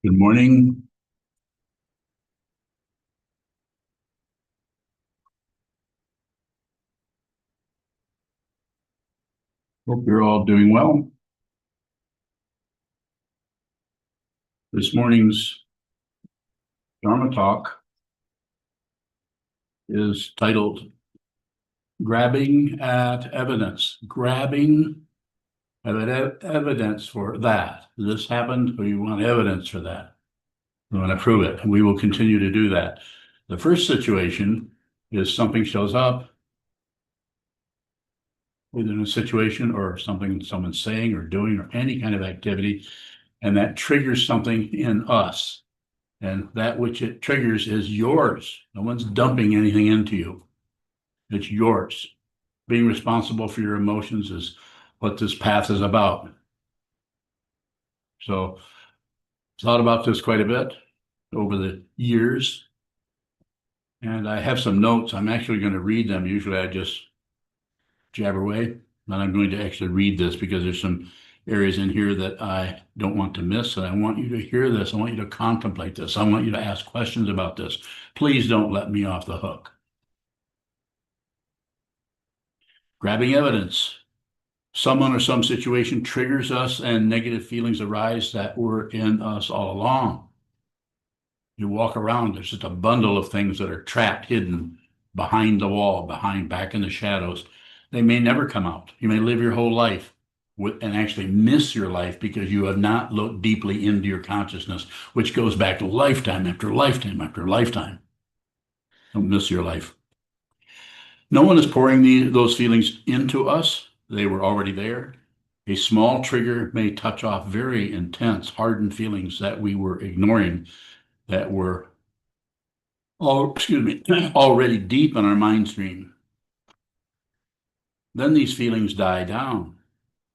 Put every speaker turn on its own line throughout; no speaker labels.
Good morning. Hope you're all doing well. This morning's Dharma talk is titled Grabbing at Evidence. Grabbing at evidence for that. This happened, or you want evidence for that. You want to prove it. And we will continue to do that. The first situation is something shows up within a situation or something someone's saying or doing or any kind of activity, and that triggers something in us. And that which it triggers is yours. No one's dumping anything into you. It's yours. Being responsible for your emotions is what this path is about. So thought about this quite a bit over the years. And I have some notes. I'm actually going to read them. Usually I just jabber away, but I'm going to actually read this because there's some areas in here that I don't want to miss. And I want you to hear this. I want you to contemplate this. I want you to ask questions about this. Please don't let me off the hook. Grabbing evidence. Someone or some situation triggers us and negative feelings arise that were in us all along. You walk around, there's just a bundle of things that are trapped, hidden behind the wall, back in the shadows. They may never come out. You may live your whole life and actually miss your life because you have not looked deeply into your consciousness, which goes back to lifetime after lifetime after lifetime. Don't miss your life. No one is pouring those feelings into us. They were already there. A small trigger may touch off very intense, hardened feelings that we were ignoring, that were already deep in our mind stream. Then these feelings die down,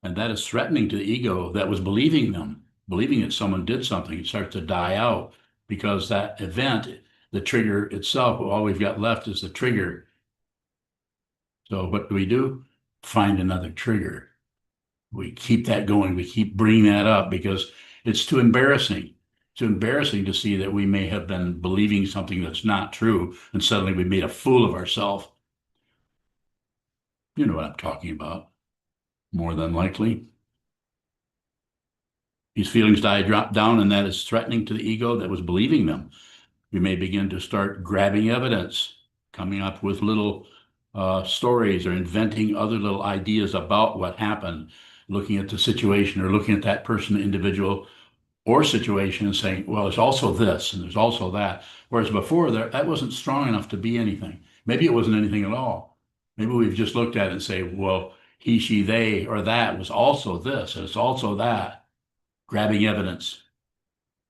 and that is threatening to the ego that was believing them, believing that someone did something. It starts to die out because that event, the trigger itself, all we've got left is the trigger. So what do? Find another trigger. We keep that going. We keep bringing that up because it's too embarrassing. It's too embarrassing to see that we may have been believing something that's not true, and suddenly we made a fool of ourselves. You know what I'm talking about, more than likely. These feelings drop down, and that is threatening to the ego that was believing them. We may begin to start grabbing evidence, coming up with little stories or inventing other little ideas about what happened, looking at the situation or looking at that person, individual or situation and saying, well, there's also this and there's also that. Whereas before that wasn't strong enough to be anything. Maybe it wasn't anything at all. Maybe we've just looked at it and say, well, he, she, they, or that was also this, and it's also that, grabbing evidence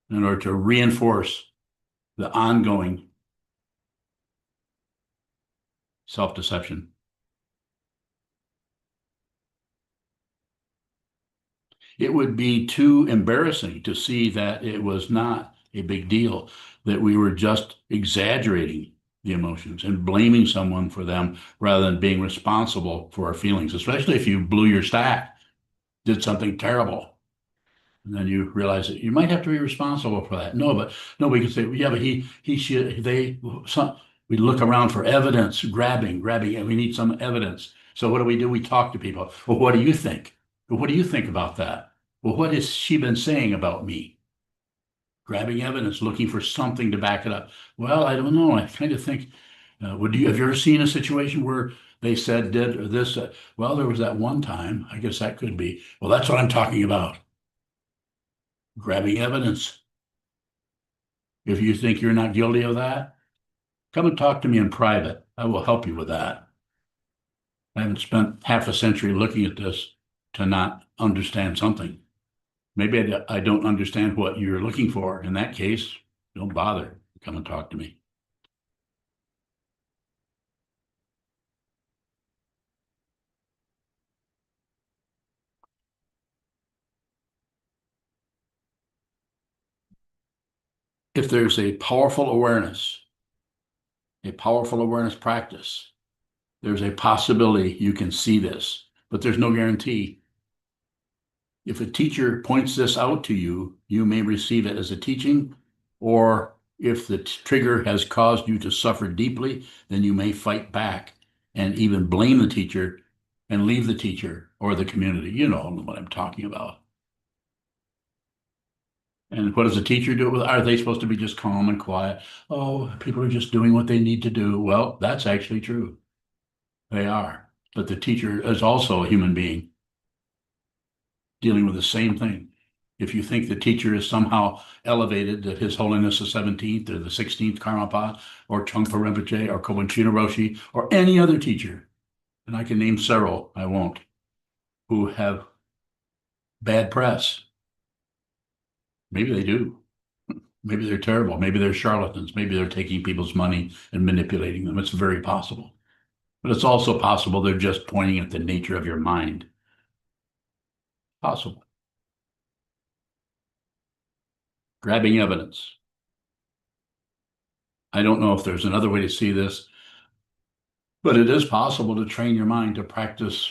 in order to reinforce the ongoing self-deception. It would be too embarrassing to see that it was not a big deal, that we were just exaggerating the emotions and blaming someone for them rather than being responsible for our feelings, especially if you blew your stack, did something terrible. And then you realize that you might have to be responsible for that. No, but nobody can say, yeah, but he, should, they, some, we look around for evidence, grabbing, and we need some evidence. So what do? We talk to people. Well, what do you think? Well, what do you think about that? Well, what has she been saying about me? Grabbing evidence, looking for something to back it up. Well, I don't know. I kind of think, have you ever seen a situation where they said, did, or this? Well, there was that one time. I guess that could be. Well, that's what I'm talking about. Grabbing evidence. If you think you're not guilty of that, come and talk to me in private. I will help you with that. I haven't spent half a century looking at this to not understand something. Maybe I don't understand what you're looking for. In that case, don't bother. Come and talk to me. If there's a powerful awareness practice, there's a possibility you can see this, but there's no guarantee. if a teacher points this out to you, you may receive it as a teaching, or if the trigger has caused you to suffer deeply, then you may fight back and even blame the teacher and leave the teacher or the community. You know what I'm talking about. And what does the teacher do? Are they supposed to be just calm and quiet? Oh, people are just doing what they need to do. Well, that's actually true. They are. But the teacher is also a human being dealing with the same thing. If you think the teacher is somehow elevated, that His Holiness the 17th or the 16th Karmapa or Trungpa Rinpoche or Kobun Roshi or any other teacher, and I can name several, I won't, who have bad press. Maybe they do. Maybe they're terrible. Maybe they're charlatans. Maybe they're taking people's money and manipulating them. It's very possible. But it's also possible they're just pointing at the nature of your mind. Possible. Grabbing evidence. I don't know if there's another way to see this, but it is possible to train your mind to practice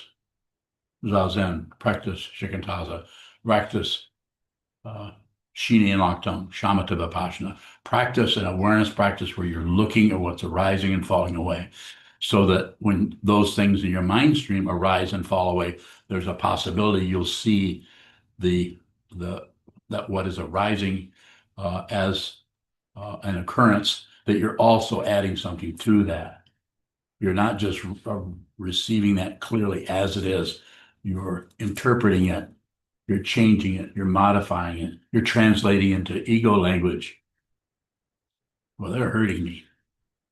Zazen, practice Shikantaza, practice Shini and Laktam, Shamatha Vipassana, practice an awareness practice where you're looking at what's arising and falling away, so that when those things in your mind stream arise and fall away, there's a possibility you'll see that what is arising as an occurrence, that you're also adding something to that. You're not just receiving that clearly as it is. You're interpreting it. You're changing it. You're modifying it. You're translating into ego language. Well, they're hurting me.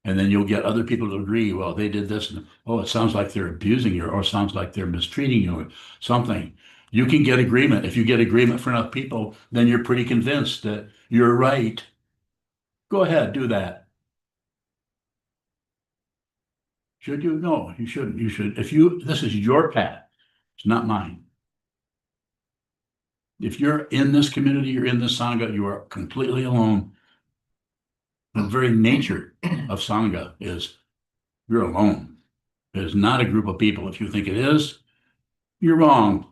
And then you'll get other people to agree, well, they did this. And, oh, it sounds like they're abusing you, or it sounds like they're mistreating you, or something. You can get agreement. If you get agreement for enough people, then you're pretty convinced that you're right. Go ahead, do that. Should you? No, you shouldn't. You should. This is your path. It's not mine. If you're in this community, you're in this Sangha, you are completely alone. The very nature of Sangha is you're alone. It is not a group of people. If you think it is, you're wrong.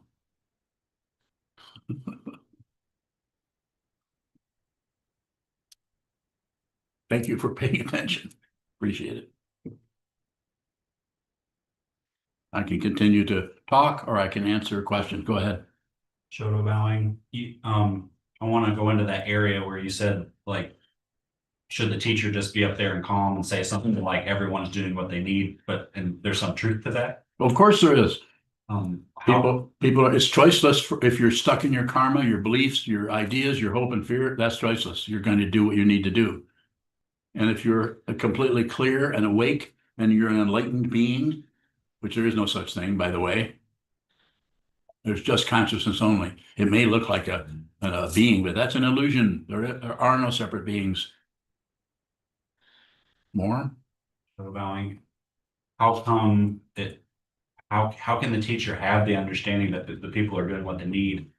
Thank you for paying attention. Appreciate it. I can continue to talk, or I can answer a question. Go ahead.
Shoto bowing. I want to go into that area where you said, like, should the teacher just be up there and calm and say something like everyone's doing what they need, and there's some truth to that?
Well, of course there is.
How,
People, it's choiceless. If you're stuck in your karma, your beliefs, your ideas, your hope and fear, that's choiceless. You're going to do what you need to do. And if you're completely clear and awake and you're an enlightened being, which there is no such thing, by the way, there's just consciousness only. It may look like a being, but that's an illusion. There are no separate beings. More?
shoto bowing. How come that? How can the teacher have the understanding that the people are doing what they need,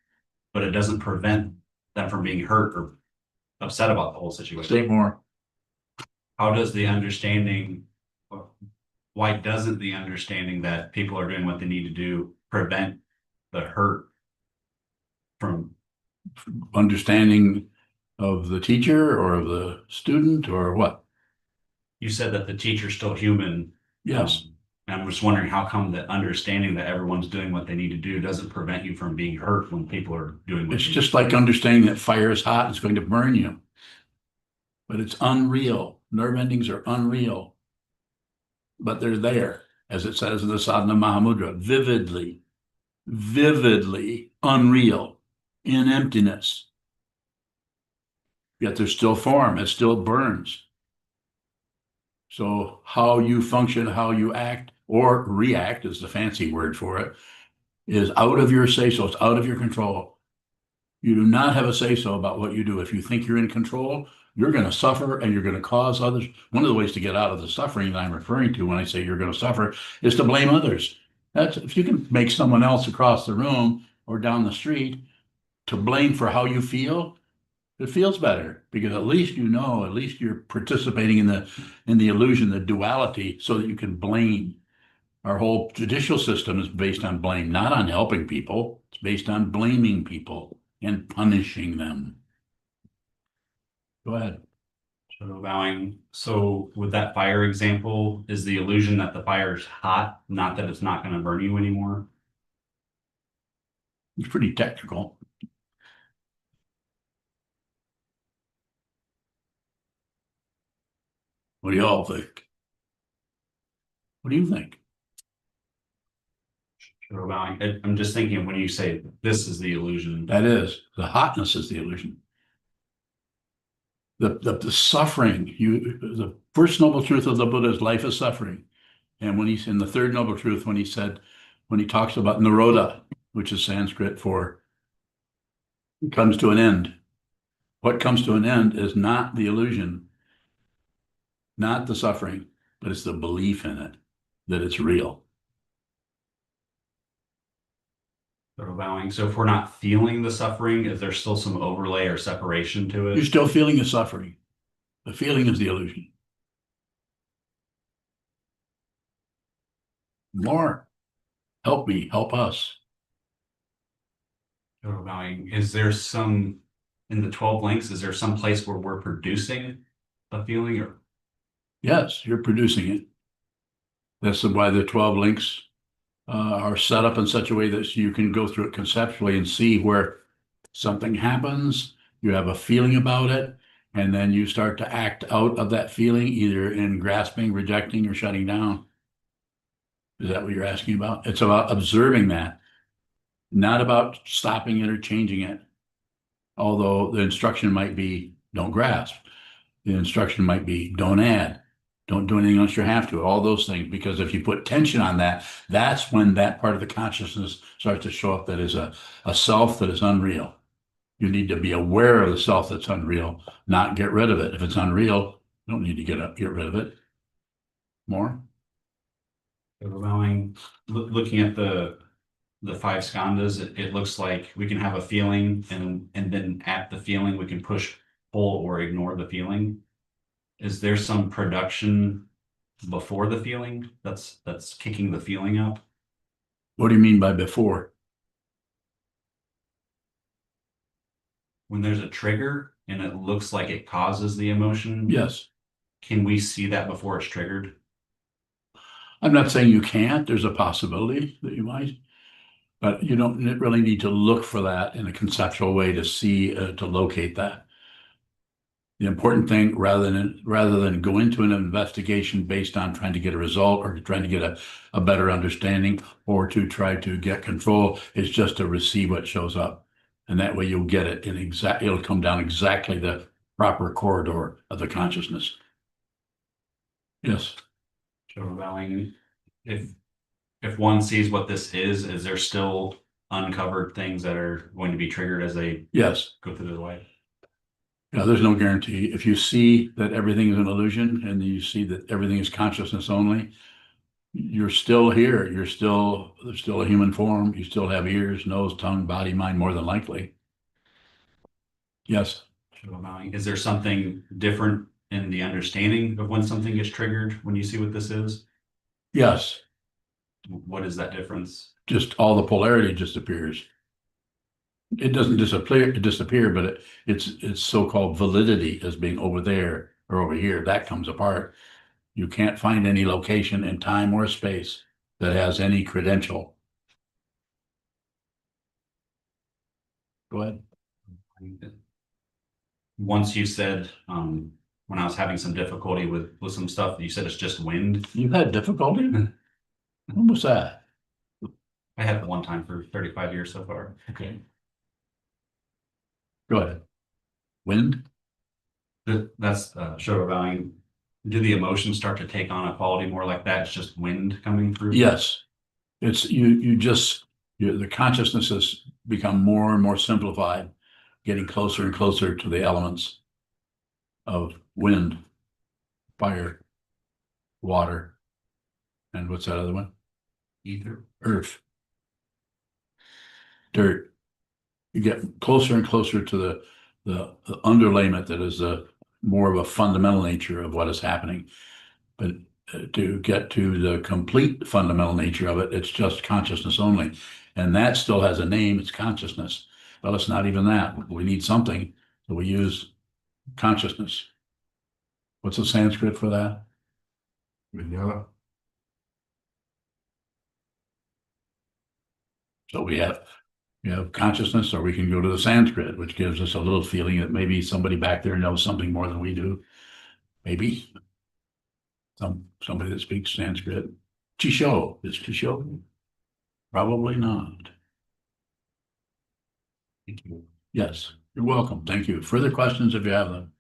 but it doesn't prevent them from being hurt or upset about the whole situation?
Say more.
How does the understanding? Why doesn't the understanding that people are doing what they need to do prevent the hurt from
Understanding of the teacher or of the student or what?
You said that the teacher's still human.
Yes.
And I'm just wondering how come the understanding that everyone's doing what they need to do doesn't prevent you from being hurt when people are doing what
It's
they
just
need to
like
do?
understanding that fire is hot, it's going to burn you. But it's unreal. Nerve endings are unreal. But they're there, as it says in the Sadhana Mahamudra, vividly unreal in emptiness. Yet there's still form, it still burns. So how you function, how you act or react is the fancy word for it, is out of your say-so. It's out of your control. You do not have a say-so about what you do. If you think you're in control, you're going to suffer and you're going to cause others. One of the ways to get out of the suffering that I'm referring to when I say you're going to suffer is to blame others. That's if you can make someone else across the room or down the street to blame for how you feel, it feels better because at least you know, at least you're participating in the illusion, the duality, so that you can blame. Our whole judicial system is based on blame, not on helping people. It's based on blaming people and punishing them. Go ahead.
Shadow bowing. So with that fire example, is the illusion that the fire is hot, not that it's not going to burn you anymore?
It's pretty technical. What do you all think? What do you think?
Shadow bowing. I'm just thinking when you say this is the illusion.
That is, the hotness is the illusion. The suffering, the first noble truth of the Buddha is life is suffering. And when he's in the third noble truth, when he talks about Nirodha, which is Sanskrit for comes to an end. What comes to an end is not the illusion, not the suffering, but it's the belief in it, that it's real.
Shadow bowing. So if we're not feeling the suffering, is there still some overlay or separation to
You're
it?
still feeling the suffering. The feeling is the illusion. More. Help me, help us.
Shadow bowing. Is there some in the 12 links? Is there some place where we're producing a feeling or?
Yes, you're producing it. That's why the 12 links are set up in such a way that you can go through it conceptually and see where something happens, you have a feeling about it, and then you start to act out of that feeling, either in grasping, rejecting, or shutting down. Is that what you're asking about? It's about observing that, not about stopping it or changing it. Although the instruction might be don't grasp. The instruction might be don't add. Don't do anything unless you have to. All those things, because if you put tension on that, that's when that part of the consciousness starts to show up that is a self that is unreal. You need to be aware of the self that's unreal, not get rid of it. If it's unreal, you don't need to get rid of it. More?
Allowing, looking at the five skandhas, it looks like we can have a feeling and then at the feeling we can push, pull, or ignore the feeling. Is there some production before the feeling that's kicking the feeling up?
What do you mean by before?
When there's a trigger and it looks like it causes the emotion,
Yes.
can we see that before it's triggered?
I'm not saying you can't. There's a possibility that you might, but you don't really need to look for that in a conceptual way to see, to locate that. The important thing, rather than go into an investigation based on trying to get a result or trying to get a better understanding or to try to get control, is just to receive what shows up. And that way you'll get it it'll come down exactly the proper corridor of the consciousness. Yes.
So allowing, if one sees what this is there still uncovered things that are going to be triggered as they
Yes.
go through their life?
Yeah, there's no guarantee. If you see that everything is an illusion and you see that everything is consciousness only, you're still here. There's still a human form. You still have ears, nose, tongue, body, mind, more than likely. Yes.
So allowing, is there something different in the understanding of when something gets triggered when you see what this is?
Yes.
What is that difference?
Just all the polarity just appears. It doesn't disappear, but its so-called validity as being over there or over here, that comes apart. You can't find any location in time or space that has any credential. Go ahead.
Once you said, when I was having some difficulty with some stuff, you said it's just wind.
You've had difficulty? When was that?
I had it one time for 35 years so far.
Okay. Go ahead. Wind?
That's show valuing. Do the emotions start to take on a quality more like that? It's just wind coming through?
Yes. It's the consciousness has become more and more simplified, getting closer and closer to the elements of wind, fire, water, and what's that other one?
Ether.
Earth, dirt. You get closer and closer to the underlayment that is more of a fundamental nature of what is happening. But to get to the complete fundamental nature of it, it's just consciousness only. And that still has a name, it's consciousness. Well, it's not even that. We need something, so we use consciousness. What's the Sanskrit for that?
Vijnana.
So we have consciousness, or we can go to the Sanskrit, which gives us a little feeling that maybe somebody back there knows something more than we do. Maybe somebody that speaks Sanskrit. Chisho, is Chisho? Probably not. Thank you. Yes, you're welcome. Thank you. Further questions if you have them.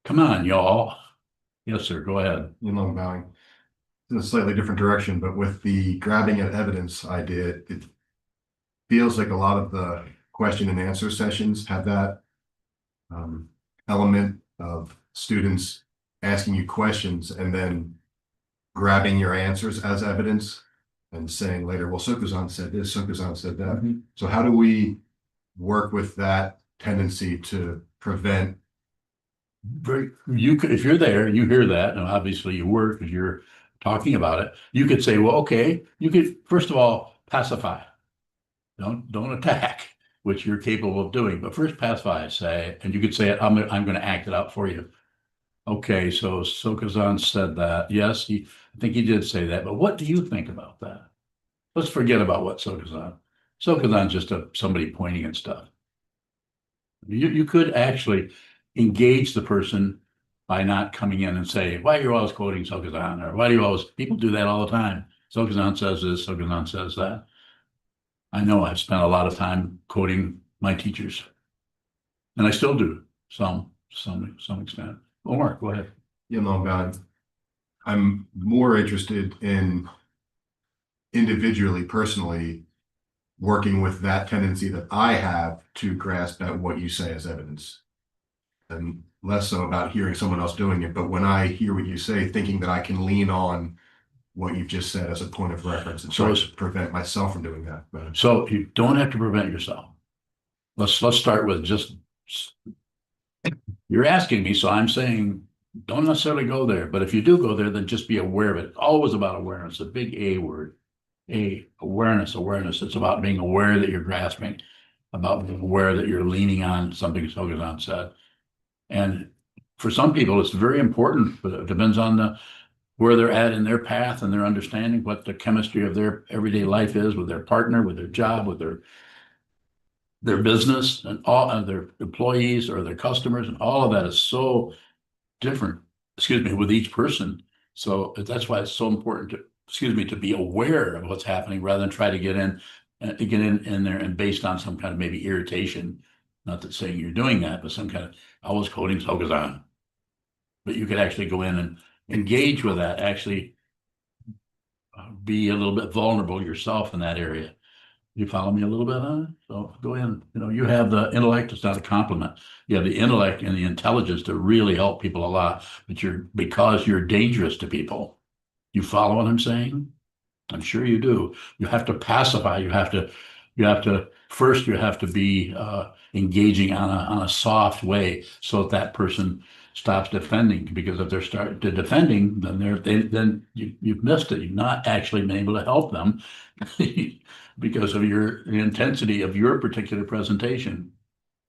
Come on, y'all. Yes, sir. Go ahead.
I'm bowing. In a slightly different direction, but with the grabbing at evidence idea, it feels like a lot of the question and answer sessions have that element of students asking you questions and then grabbing your answers as evidence and saying later, well, Sokuzan said this, Sokuzan said that.
Mhm.
So how do we work with that tendency to prevent?
You could, if you're there, you hear that, and obviously you were because you're talking about it. You could say, well, okay, you could first of all pacify. Don't attack, which you're capable of doing. But first pacify, say, and you could say, I'm going to act it out for you. Okay, so Sokuzan said that. Yes, I think he did say that. But what do you think about that? Let's forget about what Sokuzan. Sokuzan's just somebody pointing at stuff. You could actually engage the person by not coming in and say, why are you always quoting Sokuzan? Or why do you always, people do that all the time. Sokuzan says this, Sokuzan says that. I know I've spent a lot of time quoting my teachers. And I still do, some extent. Omar, go ahead.
I'm more interested in individually, personally, working with that tendency that I have to grasp at what you say as evidence. And less so about hearing someone else doing it, but when I hear what you say, thinking that I can lean on what you've just said as a point of reference and try to prevent myself from doing that. But
so you don't have to prevent yourself. Let's start with just, you're asking me, so I'm saying don't necessarily go there. But if you do go there, then just be aware of it. It's always about awareness, a big A word. Awareness. It's about being aware that you're grasping, about being aware that you're leaning on something Sokuzan said. And for some people, it's very important, but it depends on where they're at in their path and their understanding, what the chemistry of their everyday life is with their partner, with their job, with their business, and all of their employees or their customers, and all of that is so different, with each person. So that's why it's so important to be aware of what's happening rather than try to get in there and based on some kind of maybe irritation. Not that saying you're doing that, but some kind of, I was quoting Sokuzan. But you could actually go in and engage with that, actually be a little bit vulnerable yourself in that area. You follow me a little bit on it? So go in, you have the intellect, it's not a compliment. You have the intellect and the intelligence to really help people a lot, but because you're dangerous to people. You follow what I'm saying? I'm sure you do. You have to pacify. You have to be engaging on a soft way so that person stops defending. Because if they're starting to defending, then you've missed it. You've not actually been able to help them because of the intensity of your particular presentation.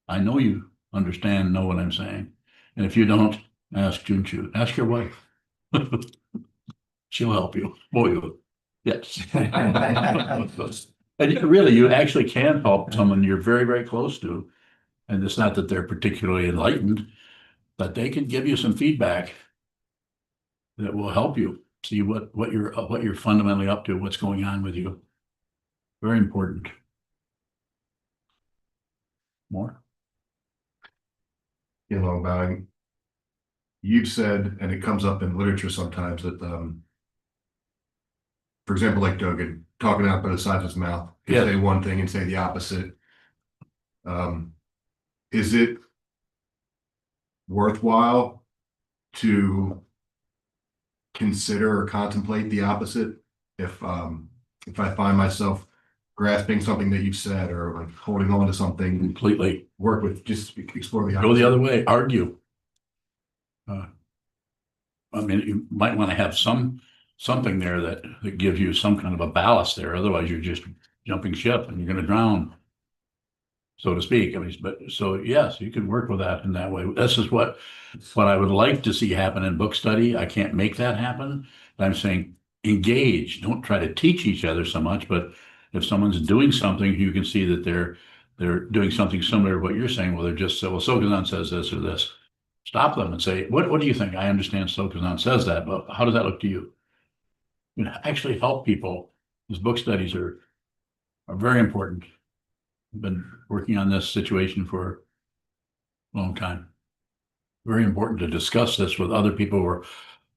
I know you understand, know what I'm saying. And if you don't, ask Junchu. Ask your wife. She'll help you. Boy, you. Yes. And really, you actually can help someone you're very, very close to. And it's not that they're particularly enlightened, but they can give you some feedback that will help you see what you're fundamentally up to, what's going on with you. Very important. More?
Bowing. You've said, and it comes up in literature sometimes, that for example, like Dogen talking out both sides of his mouth, he say one thing and say the opposite. Is it worthwhile to consider or contemplate the opposite if I find myself grasping something that you've said or like holding on to something,
Completely.
work with, just explore the
Go the
opposite.
other way, argue. I mean, you might want to have something there that gives you some kind of a ballast there. Otherwise, you're just jumping ship and you're going to drown, so to speak. I mean, but so yes, you can work with that in that way. This is what I would like to see happen in book study. I can't make that happen. But I'm saying engage. Don't try to teach each other so much, but if someone's doing something, you can see that they're doing something similar to what you're saying. Well, they're just so well, Sokuzan says this or this. Stop them and say, what do you think? I understand Sokuzan says that, but how does that look to you? You know, actually help people. These book studies are very important. I've been working on this situation for a long time. Very important to discuss this with other people who are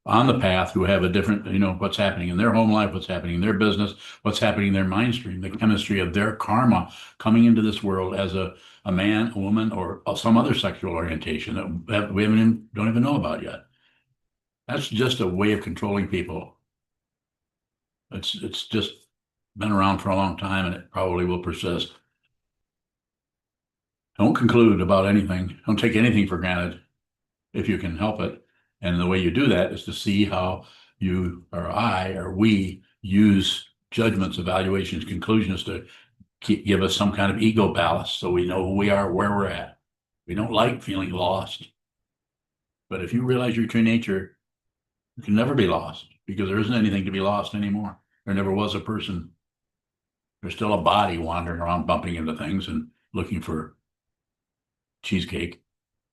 on the path, who have a different, what's happening in their home life, what's happening in their business, what's happening in their mind stream, the chemistry of their karma coming into this world as a man, a woman, or some other sexual orientation that we don't even know about yet. That's just a way of controlling people. It's just been around for a long time, and it probably will persist. Don't conclude about anything. Don't take anything for granted if you can help it. And the way you do that is to see how you or I or we use judgments, evaluations, conclusions to give us some kind of ego ballast so we know who we are, where we're at. We don't like feeling lost. But if you realize your true nature, you can never be lost because there isn't anything to be lost anymore. There never was a person. There's still a body wandering around, bumping into things and looking for cheesecake.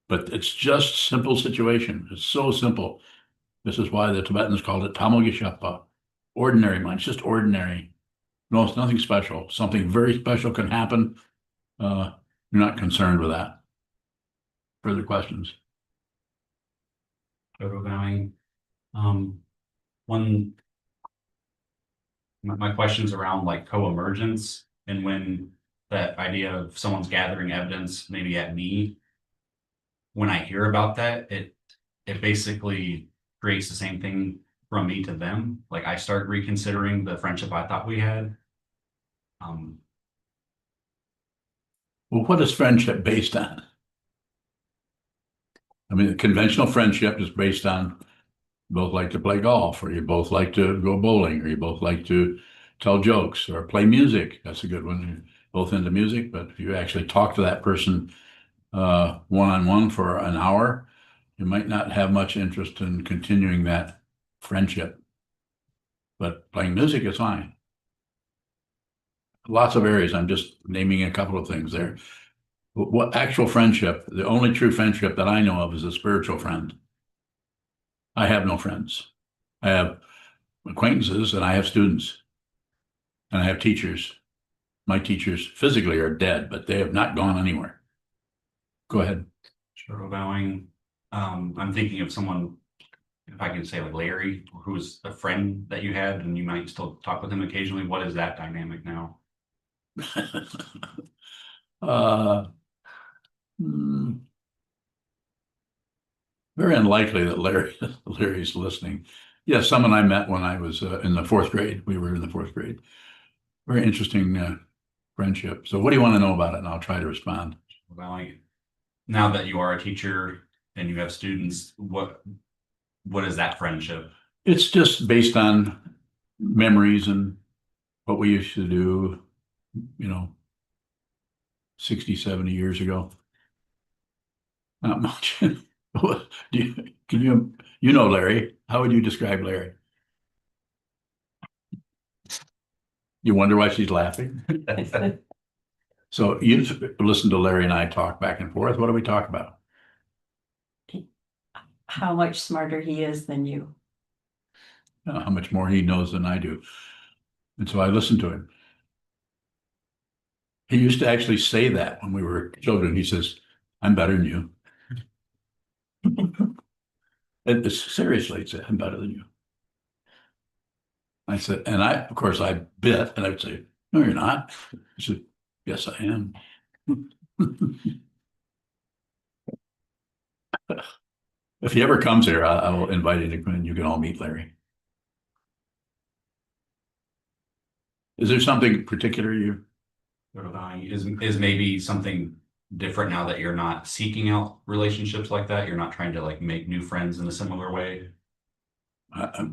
But it's just simple situation. It's so simple. This is why the Tibetans called it Tamogeshepa. Ordinary mind, it's just ordinary. No, it's nothing special. Something very special can happen. You're not concerned with that. Further questions?
Total bowing. One, my question's around like co-emergence, and when that idea of someone's gathering evidence, maybe at me, when I hear about that, it basically creates the same thing from me to them. Like I start reconsidering the friendship I thought we had.
Well, what is friendship based on? I mean, the conventional friendship is based on both like to play golf, or you both like to go bowling, or you both like to tell jokes or play music. That's a good one. You're both into music, but if you actually talk to that person one-on-one for an hour, you might not have much interest in continuing that friendship. But playing music is fine. Lots of areas. I'm just naming a couple of things there. What actual friendship, the only true friendship that I know of is a spiritual friend. I have no friends. I have acquaintances and I have students and I have teachers. My teachers physically are dead, but they have not gone anywhere. Go ahead.
Sure, bowing. I'm thinking of someone, if I can say like Larry, who's a friend that you had and you might still talk with him occasionally. What is that dynamic now?
Hmm, very unlikely that Larry's listening. Yes, someone I met when I was in the fourth grade. We were in the fourth grade. Very interesting friendship. So what do you want to know about it? And I'll try to respond.
Bowing. Now that you are a teacher and you have students, what is that friendship?
It's just based on memories and what we used to do, 60, 70 years ago. Not much. You know Larry? How would you describe Larry? You wonder why she's laughing? So you listen to Larry and I talk back and forth. What do we talk about?
How much smarter he is than you.
How much more he knows than I do. And so I listen to him. He used to actually say that when we were children. He says, I'm better than you. And seriously, he'd say, I'm better than you. I said, and of course, I bit, and I would say, no, you're not. He said, yes, I am. If he ever comes here, I will invite him to come in. You can all meet Larry. Is there something particular you?
Sort of value is maybe something different now that you're not seeking out relationships like that. You're not trying to like make new friends in a similar way.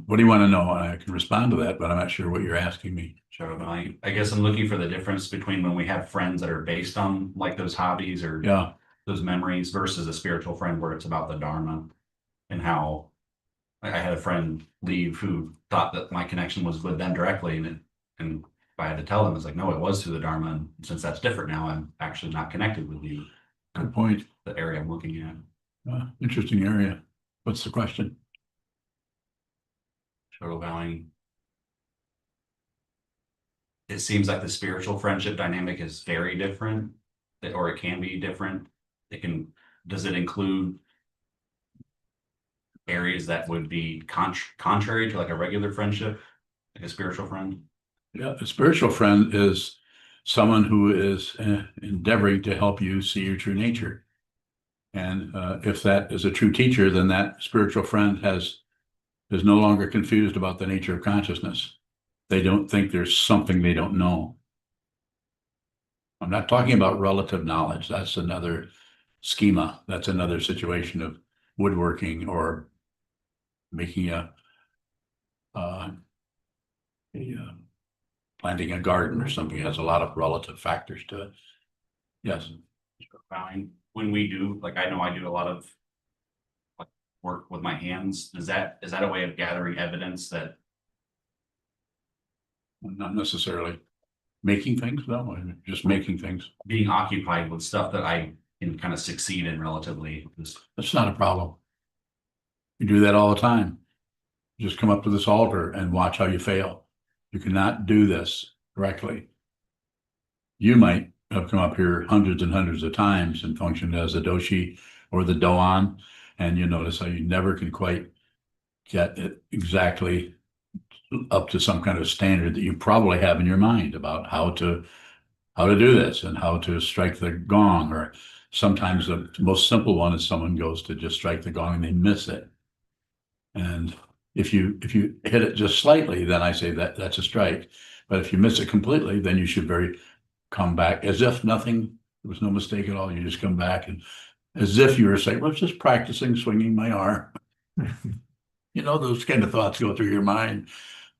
What do you want to know? I can respond to that, but I'm not sure what you're asking me.
Sort of value. I guess I'm looking for the difference between when we have friends that are based on like those hobbies or
Yeah,
those memories versus a spiritual friend where it's about the Dharma and how I had a friend leave who thought that my connection was with them directly and if I had to tell them, it's like, no, it was through the Dharma. And since that's different now, I'm actually not connected with you.
good point.
The area I'm looking at.
Interesting area. What's the question?
Total valuing. It seems like the spiritual friendship dynamic is very different, or it can be different. Does it include areas that would be contrary to like a regular friendship, like a spiritual friend?
Yeah, a spiritual friend is someone who is endeavoring to help you see your true nature. And if that is a true teacher, then that spiritual friend is no longer confused about the nature of consciousness. They don't think there's something they don't know. I'm not talking about relative knowledge. That's another schema. That's another situation of woodworking or making planting a garden or something. It has a lot of relative factors to it. Yes.
Fine. When we do, like, I know I do a lot of like work with my hands. Is that a way of gathering evidence that
Not necessarily making things, no, just making things.
being occupied with stuff that I can kind of succeed in relatively is
That's not a problem. You do that all the time. Just come up to this altar and watch how you fail. You cannot do this correctly. You might have come up here hundreds and hundreds of times and functioned as a doshi or the doan, and you notice how you never can quite get it exactly up to some kind of standard that you probably have in your mind about how to do this and how to strike the gong. Or sometimes the most simple one is someone goes to just strike the gong and they miss it. And if you hit it just slightly, then I say that's a strike. But if you miss it completely, then you should come back as if nothing, there was no mistake at all. You just come back and as if you were saying, well, I was just practicing swinging my arm. You know, those kind of thoughts go through your mind.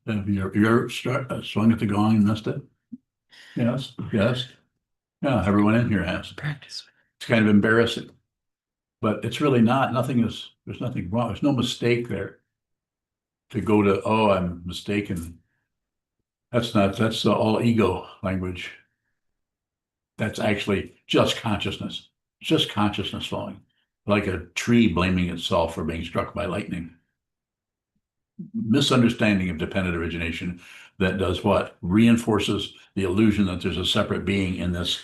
Have you swung at the gong and missed it? Yes, yes. Yeah, everyone in here has.
Practice.
It's kind of embarrassing. But it's really not. There's nothing wrong. There's no mistake there. To go to, oh, I'm mistaken. That's all ego language. That's actually just consciousness. Just consciousness flowing. Like a tree blaming itself for being struck by lightning. Misunderstanding of dependent origination that does what? Reinforces the illusion that there's a separate being in this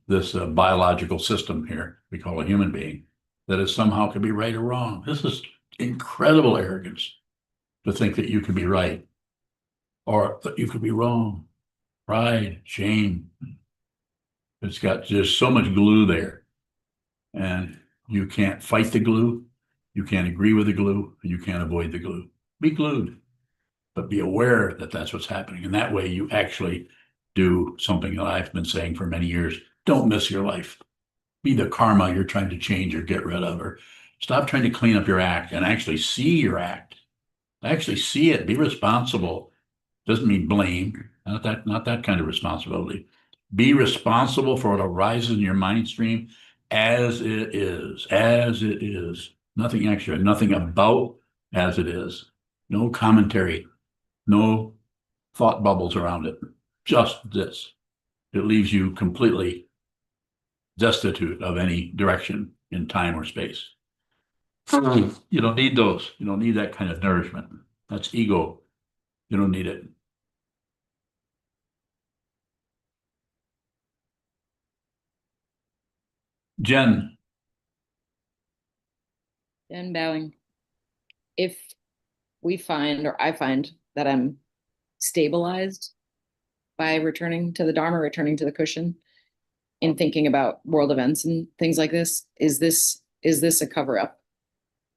biological system here we call a human being, that it somehow could be right or wrong. This is incredible arrogance to think that you could be right or that you could be wrong. Pride, shame. It's got just so much glue there, and you can't fight the glue. You can't agree with the glue, and you can't avoid the glue. Be glued, but be aware that that's what's happening. And that way you actually do something that I've been saying for many years. Don't miss your life. Be the karma you're trying to change or get rid of, or stop trying to clean up your act and actually see your act. Actually see it. Be responsible. Doesn't mean blame. Not that kind of responsibility. Be responsible for what arises in your mind stream as it is. As it is. Nothing extra. Nothing about as it is. No commentary. No thought bubbles around it. Just this. It leaves you completely destitute of any direction in time or space. You don't need those. You don't need that kind of nourishment. That's ego. You don't need it. Jen.
And bowing. If we find, or I find that I'm stabilized by returning to the Dharma, returning to the cushion in thinking about world events and things like this, is this a cover up?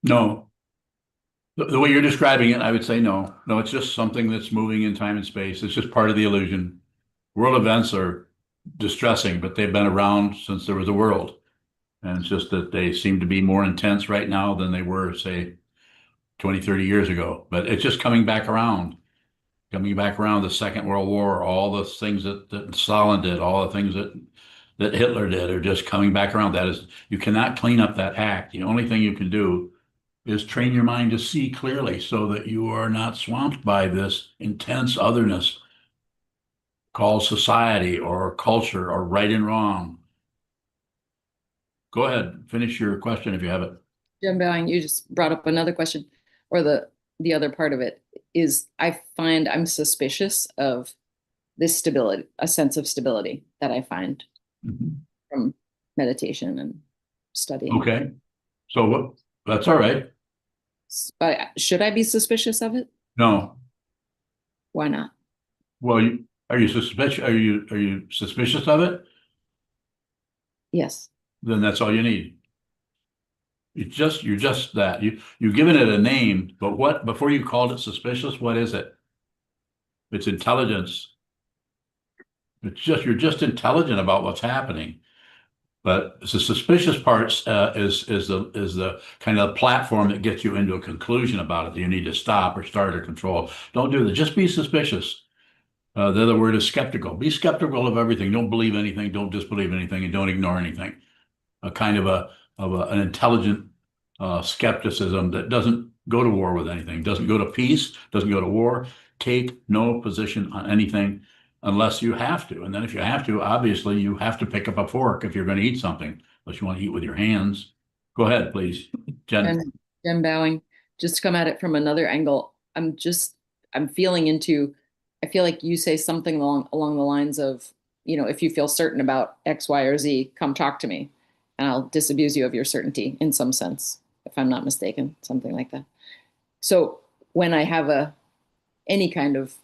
No. The way you're describing it, I would say no. No, it's just something that's moving in time and space. It's just part of the illusion. World events are distressing, but they've been around since there was a world. And it's just that they seem to be more intense right now than they were, say, 20, 30 years ago. But it's just coming back around. Coming back around, the Second World War, all the things that Stalin did, all the things that Hitler did are just coming back around. That is, you cannot clean up that act. The only thing you can do is train your mind to see clearly so that you are not swamped by this intense otherness called society or culture or right and wrong. Go ahead, finish your question if you have it.
Jim Bowing, you just brought up another question, or the other part of it is I find I'm suspicious of this stability, a sense of stability that I find from meditation and studying.
Okay, so what? That's all right.
But should I be suspicious of it?
No,
Why not?
well, are you suspicious? Are you suspicious of it?
Yes.
Then that's all you need. You're just that. You've given it a name, but what before you called it suspicious? What is it? It's intelligence. You're just intelligent about what's happening. But the suspicious parts is the kind of platform that gets you into a conclusion about it that you need to stop or start or control. Don't do that. Just be suspicious. The other word is skeptical. Be skeptical of everything. Don't believe anything. Don't disbelieve anything, and don't ignore anything. A kind of an intelligent skepticism that doesn't go to war with anything, doesn't go to peace, doesn't go to war. Take no position on anything unless you have to. And then if you have to, obviously you have to pick up a fork if you're going to eat something, unless you want to eat with your hands. Go ahead, please, Jen.
And Jim Bowing, just to come at it from another angle, I'm feeling into, I feel like you say something along the lines of, if you feel certain about X, Y, or Z, come talk to me and I'll disabuse you of your certainty in some sense, if I'm not mistaken, something like that. So when I have any kind of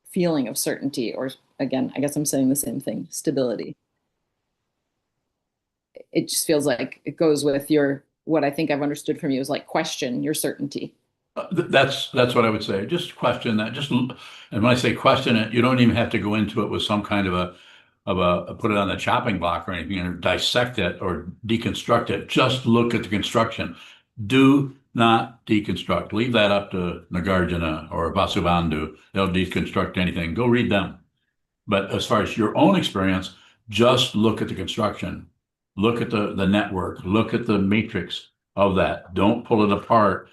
feeling of certainty, or again, I guess I'm saying the same thing, stability, it just feels like it goes with what I think I've understood from you is like question your certainty.
That's what I would say. Just question that. And when I say question it, you don't even have to go into it with some kind of a put it on the chopping block or anything, or dissect it or deconstruct it. Just look at the construction. Do not deconstruct. Leave that up to Nagarjuna or Vasubandhu. They'll deconstruct anything. Go read them. But as far as your own experience, just look at the construction. Look at the network. Look at the matrix of that. Don't pull it apart.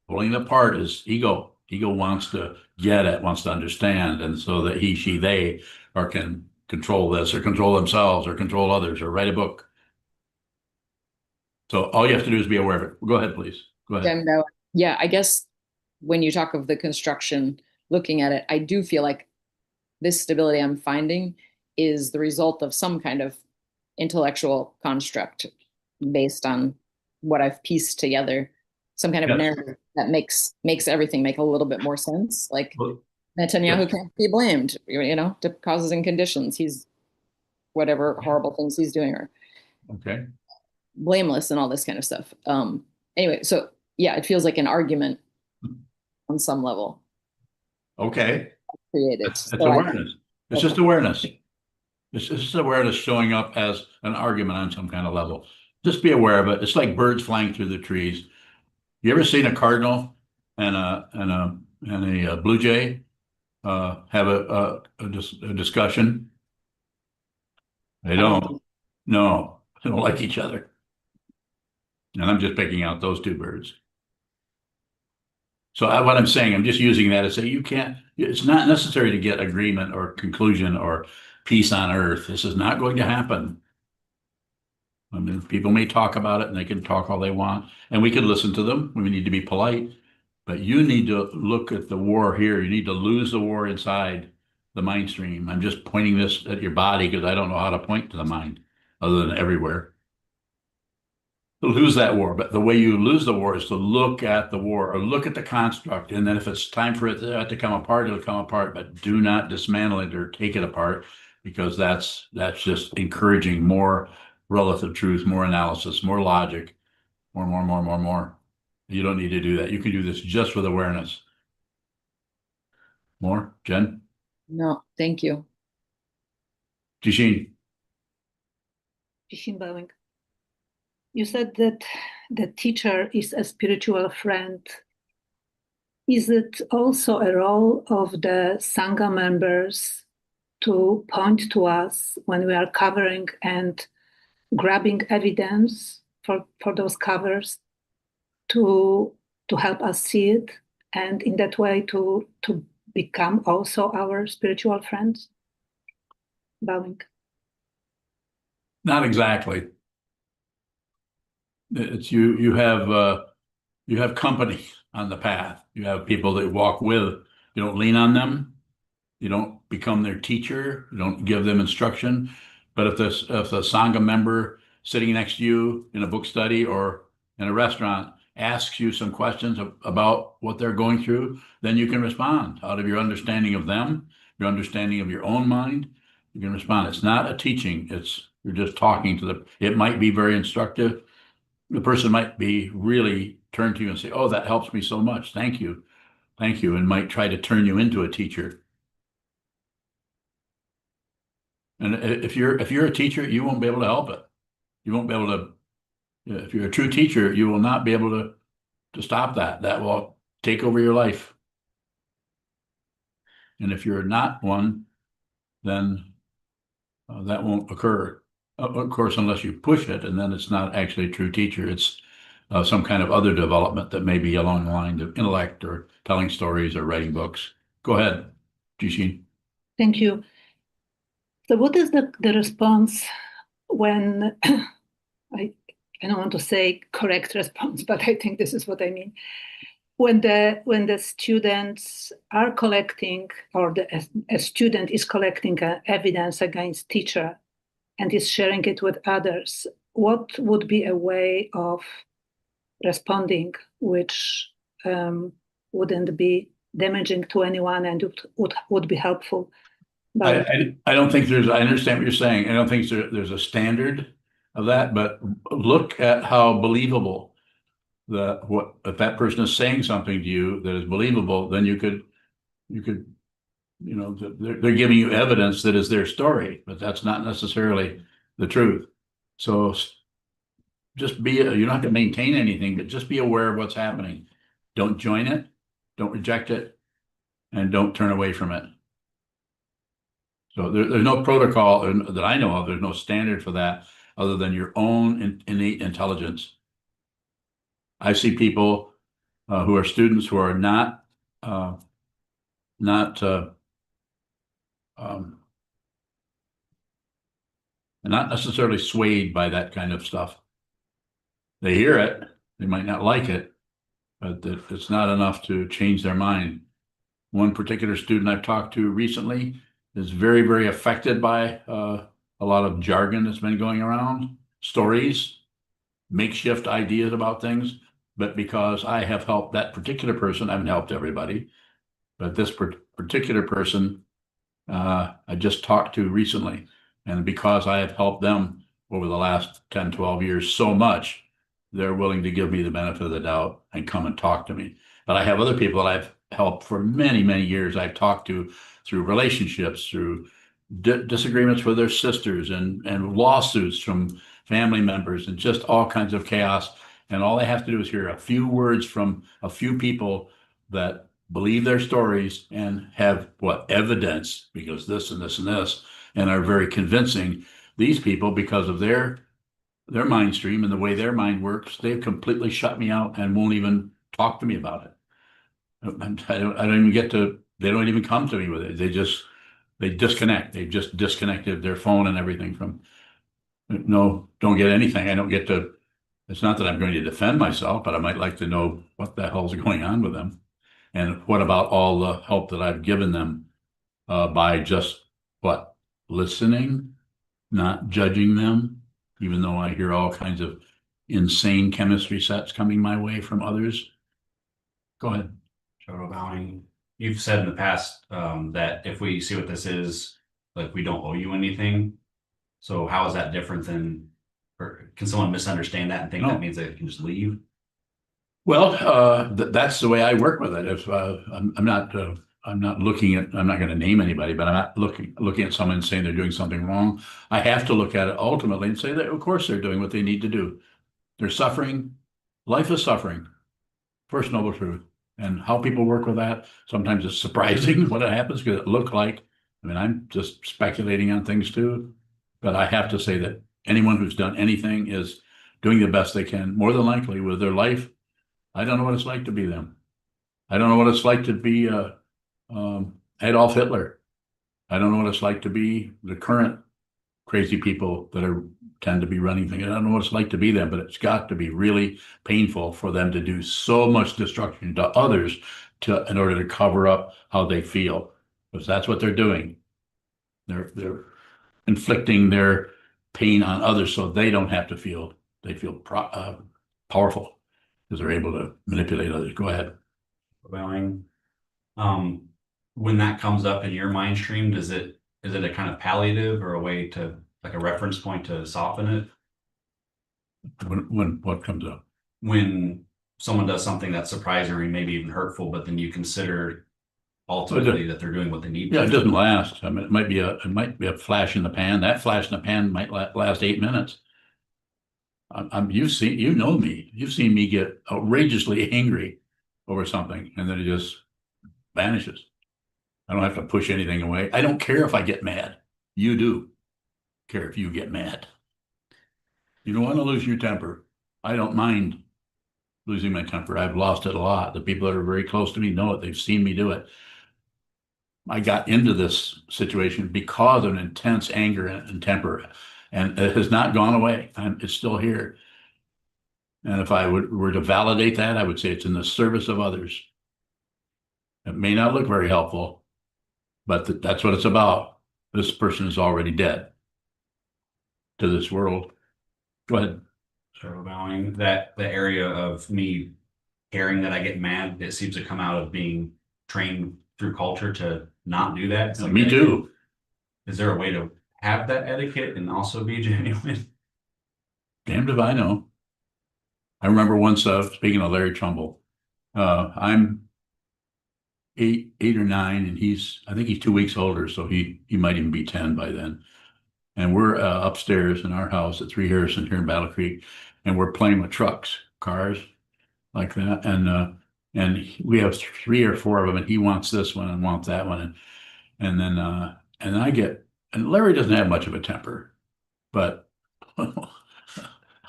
Pulling it apart is ego. Ego wants to get it, wants to understand, and so that he, she, they can control this or control themselves or control others or write a book. So all you have to do is be aware of it. Go ahead, please. Go ahead.
Yeah, I guess when you talk of the construction, looking at it, I do feel like this stability I'm finding is the result of some kind of intellectual construct based on what I've pieced together, some kind of
Yes.
narrative that makes everything make a little bit more sense. Like
Well,
Netanyahu
yes.
can't be blamed, to causes and conditions. He's whatever horrible things he's doing are
Okay.
blameless and all this kind of stuff. Anyway, so yeah, it feels like an argument on some level
Okay.
created.
It's
So
awareness. It's just awareness. It's just awareness showing up as an argument on some kind of level. Just be aware of it. It's like birds flying through the trees. You ever seen a cardinal and a blue jay have a discussion? They don't. No, they don't like each other. And I'm just picking out those two birds. So what I'm saying, I'm just using that to say it's not necessary to get agreement or conclusion or peace on earth. This is not going to happen. I mean, people may talk about it and they can talk all they want, and we can listen to them. We need to be polite, but you need to look at the war here. You need to lose the war inside the mind stream. I'm just pointing this at your body because I don't know how to point to the mind other than everywhere. To lose that war, but the way you lose the war is to look at the war or look at the construct, and then if it's time for it to come apart, it'll come apart, but do not dismantle it or take it apart, because that's just encouraging more relative truth, more analysis, more logic, more. You don't need to do that. You can do this just with awareness. More, Jen?
No, thank you.
Jishin,
Jishin bowing. You said that the teacher is a spiritual friend. Is it also a role of the Sangha members to point to us when we are covering and grabbing evidence for those covers to help us see it, and in that way to become also our spiritual friends? Bowing.
not exactly. It's you have company on the path. You have people that walk with. You don't lean on them. You don't become their teacher. You don't give them instruction. But if the Sangha member sitting next to you in a book study or in a restaurant asks you some questions about what they're going through, then you can respond out of your understanding of them, your understanding of your own mind. You can respond. It's not a teaching. You're just talking to them. It might be very instructive. The person might be really turn to you and say, "Oh, that helps me so much. Thank you. Thank you," and might try to turn you into a teacher. And if you're a teacher, you won't be able to help it. You won't be able to. If you're a true teacher, you will not be able to stop that. That will take over your life. And if you're not one, then that won't occur. Of course, unless you push it, and then it's not actually a true teacher. It's some kind of other development that may be along the lines of intellect or telling stories or writing books. Go ahead, Jishin.
Thank you. So what is the response when I don't want to say correct response, but I think this is what I mean. When the students are collecting, or a student is collecting evidence against teacher and is sharing it with others, what would be a way of responding which wouldn't be damaging to anyone and would be helpful?
I don't think I understand what you're saying. I don't think there's a standard of that, but look at how believable if that person is saying something to you that is believable, then you could, they're giving you evidence that is their story, but that's not necessarily the truth. So just you're not going to maintain anything, but just be aware of what's happening. Don't join it, don't reject it, and don't turn away from it. So there's no protocol that I know of. There's no standard for that other than your own innate intelligence. I see people who are students who are not necessarily swayed by that kind of stuff. They hear it, they might not like it, but it's not enough to change their mind. One particular student I've talked to recently is very, very affected by a lot of jargon that's been going around, stories, makeshift ideas about things. But because I have helped that particular person, I haven't helped everybody, but this particular person I just talked to recently, and because I have helped them over the last 10, 12 years so much, they're willing to give me the benefit of the doubt and come and talk to me. But I have other people that I've helped for many, many years. I've talked to through relationships, through disagreements with their sisters, and lawsuits from family members, and just all kinds of chaos. And all they have to do is hear a few words from a few people that believe their stories and have evidence, because this and this and this, and are very convincing. These people, because of their mind stream and the way their mind works, they've completely shut me out and won't even talk to me about it. I don't even they don't even come to me with it. They disconnect. They've just disconnected their phone and everything from, no, don't get anything. I don't get to, it's not that I'm going to defend myself, but I might like to know what the hell's going on with them. And what about all the help that I've given them by just listening, not judging them, even though I hear all kinds of insane chemistry sets coming my way from others. Go ahead.
Shoto bowing. You've said in the past that if we see what this is, like, we don't owe you anything. So how is that different than, or can someone misunderstand that and think that means they can just leave?
Well, that's the way I work with it. If I'm not I'm not going to name anybody, but I'm not looking at someone saying they're doing something wrong. I have to look at it ultimately and say that, of course, they're doing what they need to do. They're suffering. Life is suffering. First noble truth. And how people work with that, sometimes it's surprising what happens because it looked like, I mean, I'm just speculating on things too, but I have to say that anyone who's done anything is doing the best they can, more than likely with their life. I don't know what it's like to be them. I don't know what it's like to be Adolf Hitler. I don't know what it's like to be the current crazy people that tend to be running things. I don't know what it's like to be them, but it's got to be really painful for them to do so much destruction to others in order to cover up how they feel, because that's what they're doing. They're inflicting their pain on others so they don't have to feel. They feel powerful because they're able to manipulate others. Go ahead.
Bowing. When that comes up in your mind stream, is it a kind of palliative or a way to, like, a reference point to soften it?
When what comes up?
When someone does something that's surprising or maybe even hurtful, but then you consider ultimately that they're doing what they need to.
Yeah, it doesn't last. I mean, it might be a flash in the pan. That flash in the pan might last 8 minutes. You know me. You've seen me get outrageously angry over something, and then it just vanishes. I don't have to push anything away. I don't care if I get mad. You do care if you get mad. You don't want to lose your temper. I don't mind losing my temper. I've lost it a lot. The people that are very close to me know it. They've seen me do it. I got into this situation because of an intense anger and temper, and it has not gone away. It's still here. And if I were to validate that, I would say it's in the service of others. It may not look very helpful, but that's what it's about. This person is already dead to this world. Go ahead.
So bowing, that the area of me caring that I get mad, it seems to come out of being trained through culture to not do that. It's like
Me too.
Is there a way to have that etiquette and also be genuine?
Damned if I know. I remember once, speaking of Larry Trumbull, I'm eight or nine, and I think he's 2 weeks older, so he might even be 10 by then. And we're upstairs in our house at 3 Harrison here in Battle Creek, and we're playing with trucks, cars like that, and we have 3 or 4 of them, and he wants this one and wants that one, and then and Larry doesn't have much of a temper, but I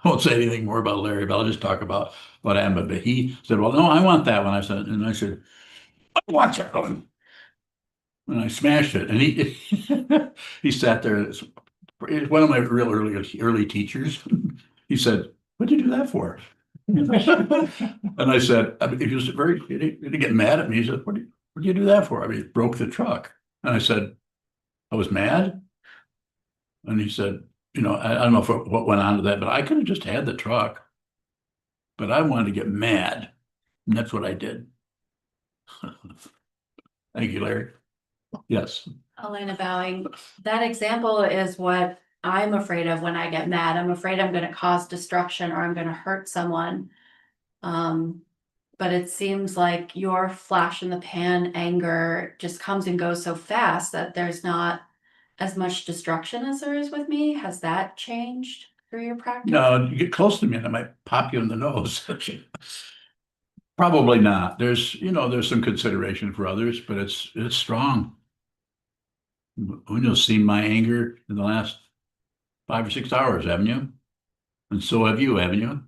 won't say anything more about Larry, but I'll just talk about what happened. But he said, "Well, no, I want that one." I said, "I want that one," and I smashed it. And he sat there. He's one of my real early teachers. He said, "What'd you do that for?" And I said, he was he didn't get mad at me. He said, "What'd you do that for?" I mean, it broke the truck. And I said, "I was mad." And he said, I don't know what went on to that, but I could have just had the truck, but I wanted to get mad. And that's what I did. Thank you, Larry. Yes.
Elena Bowing, that example is what I'm afraid of when I get mad. I'm afraid I'm going to cause destruction or I'm going to hurt someone. But it seems like your flash in the pan anger just comes and goes so fast that there's not as much destruction as there is with me. Has that changed through your practice?
No, you get close to me and I might pop you in the nose. Probably not. There's some consideration for others, but it's strong. You've seen my anger in the last 5 or 6 hours, haven't you? And so have you, haven't you?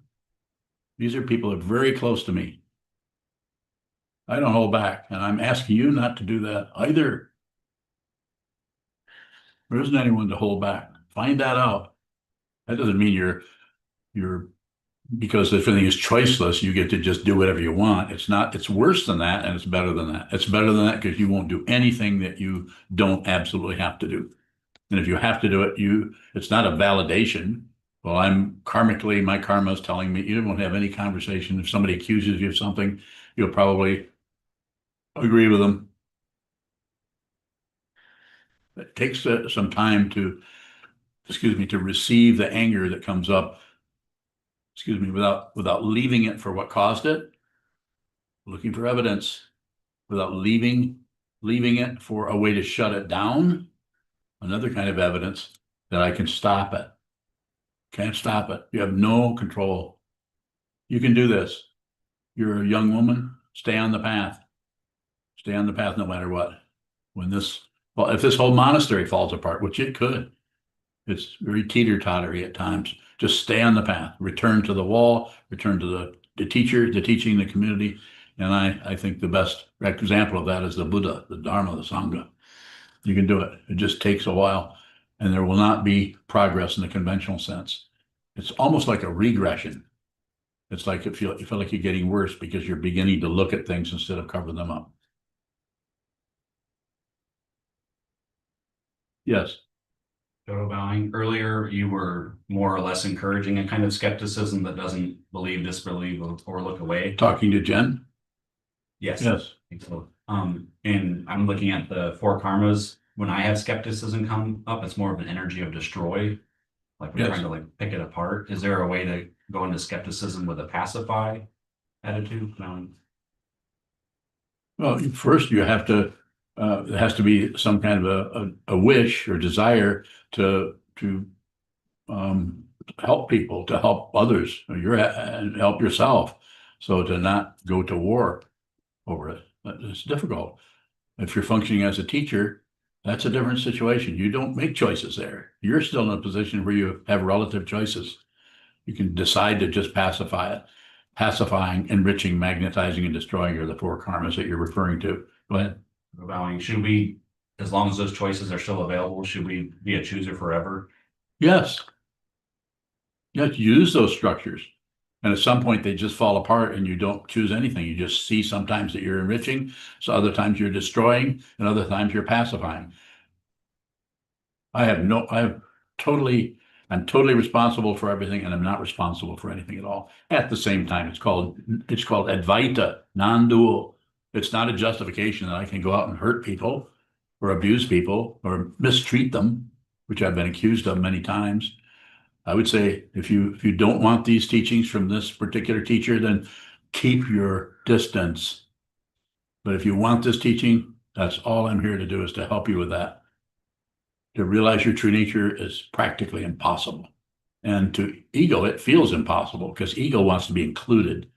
These are people that are very close to me. I don't hold back, and I'm asking you not to do that either. There isn't anyone to hold back. Find that out. That doesn't mean you're because if everything is choiceless, you get to just do whatever you want. It's not, it's worse than that, and it's better than that. It's better than that because you won't do anything that you don't absolutely have to do. And if you have to do it, it's not a validation. Well, my karma is telling me you won't have any conversation. If somebody accuses you of something, you'll probably agree with them. It takes some time to receive the anger that comes up, without leaving it for what caused it, looking for evidence, without leaving leaving it for a way to shut it down, another kind of evidence that I can stop it. Can't stop it. You have no control. You can do this. You're a young woman, stay on the path. Stay on the path no matter what. Well, if this whole monastery falls apart, which it could, it's very teeter-tottery at times. Just stay on the path, return to the wall, return to the teacher, the teaching, the community. And I think the best example of that is the Buddha, the Dharma, the Sangha. You can do it. It just takes a while, and there will not be progress in the conventional sense. It's almost like a regression. It's like you feel like you're getting worse because you're beginning to look at things instead of covering them up. Yes.
Dodo bowing. Earlier, you were more or less encouraging a kind of skepticism that doesn't believe, disbelieve, or look away.
Talking to Jen?
Yes.
Yes.
I think so. And I'm looking at the four karmas. When I have skepticism come up, it's more of an energy of destroy. Like we're
Yes.
trying to like pick it apart. Is there a way to go into skepticism with a pacify attitude? No.
Well, first you have to, there has to be some kind of a wish or desire to help people, to help others, and help yourself. So to not go to war over it, it's difficult. If you're functioning as a teacher, that's a different situation. You don't make choices there. You're still in a position where you have relative choices. You can decide to just pacify it. Pacifying, enriching, magnetizing, and destroying are the four karmas that you're referring to. Go ahead.
Bowing. Should we, as long as those choices are still available, should we be a chooser forever?
Yes. Yes, use those structures. And at some point they just fall apart and you don't choose anything. You just see sometimes that you're enriching, so other times you're destroying, and other times you're pacifying. I'm totally responsible for everything, and I'm not responsible for anything at all. At the same time, it's called Advaita, non-dual. It's not a justification that I can go out and hurt people or abuse people or mistreat them, which I've been accused of many times. I would say if you don't want these teachings from this particular teacher, then keep your distance. But if you want this teaching, that's all I'm here to do, is to help you with that. To realize your true nature is practically impossible. And to ego, it feels impossible because ego wants to be included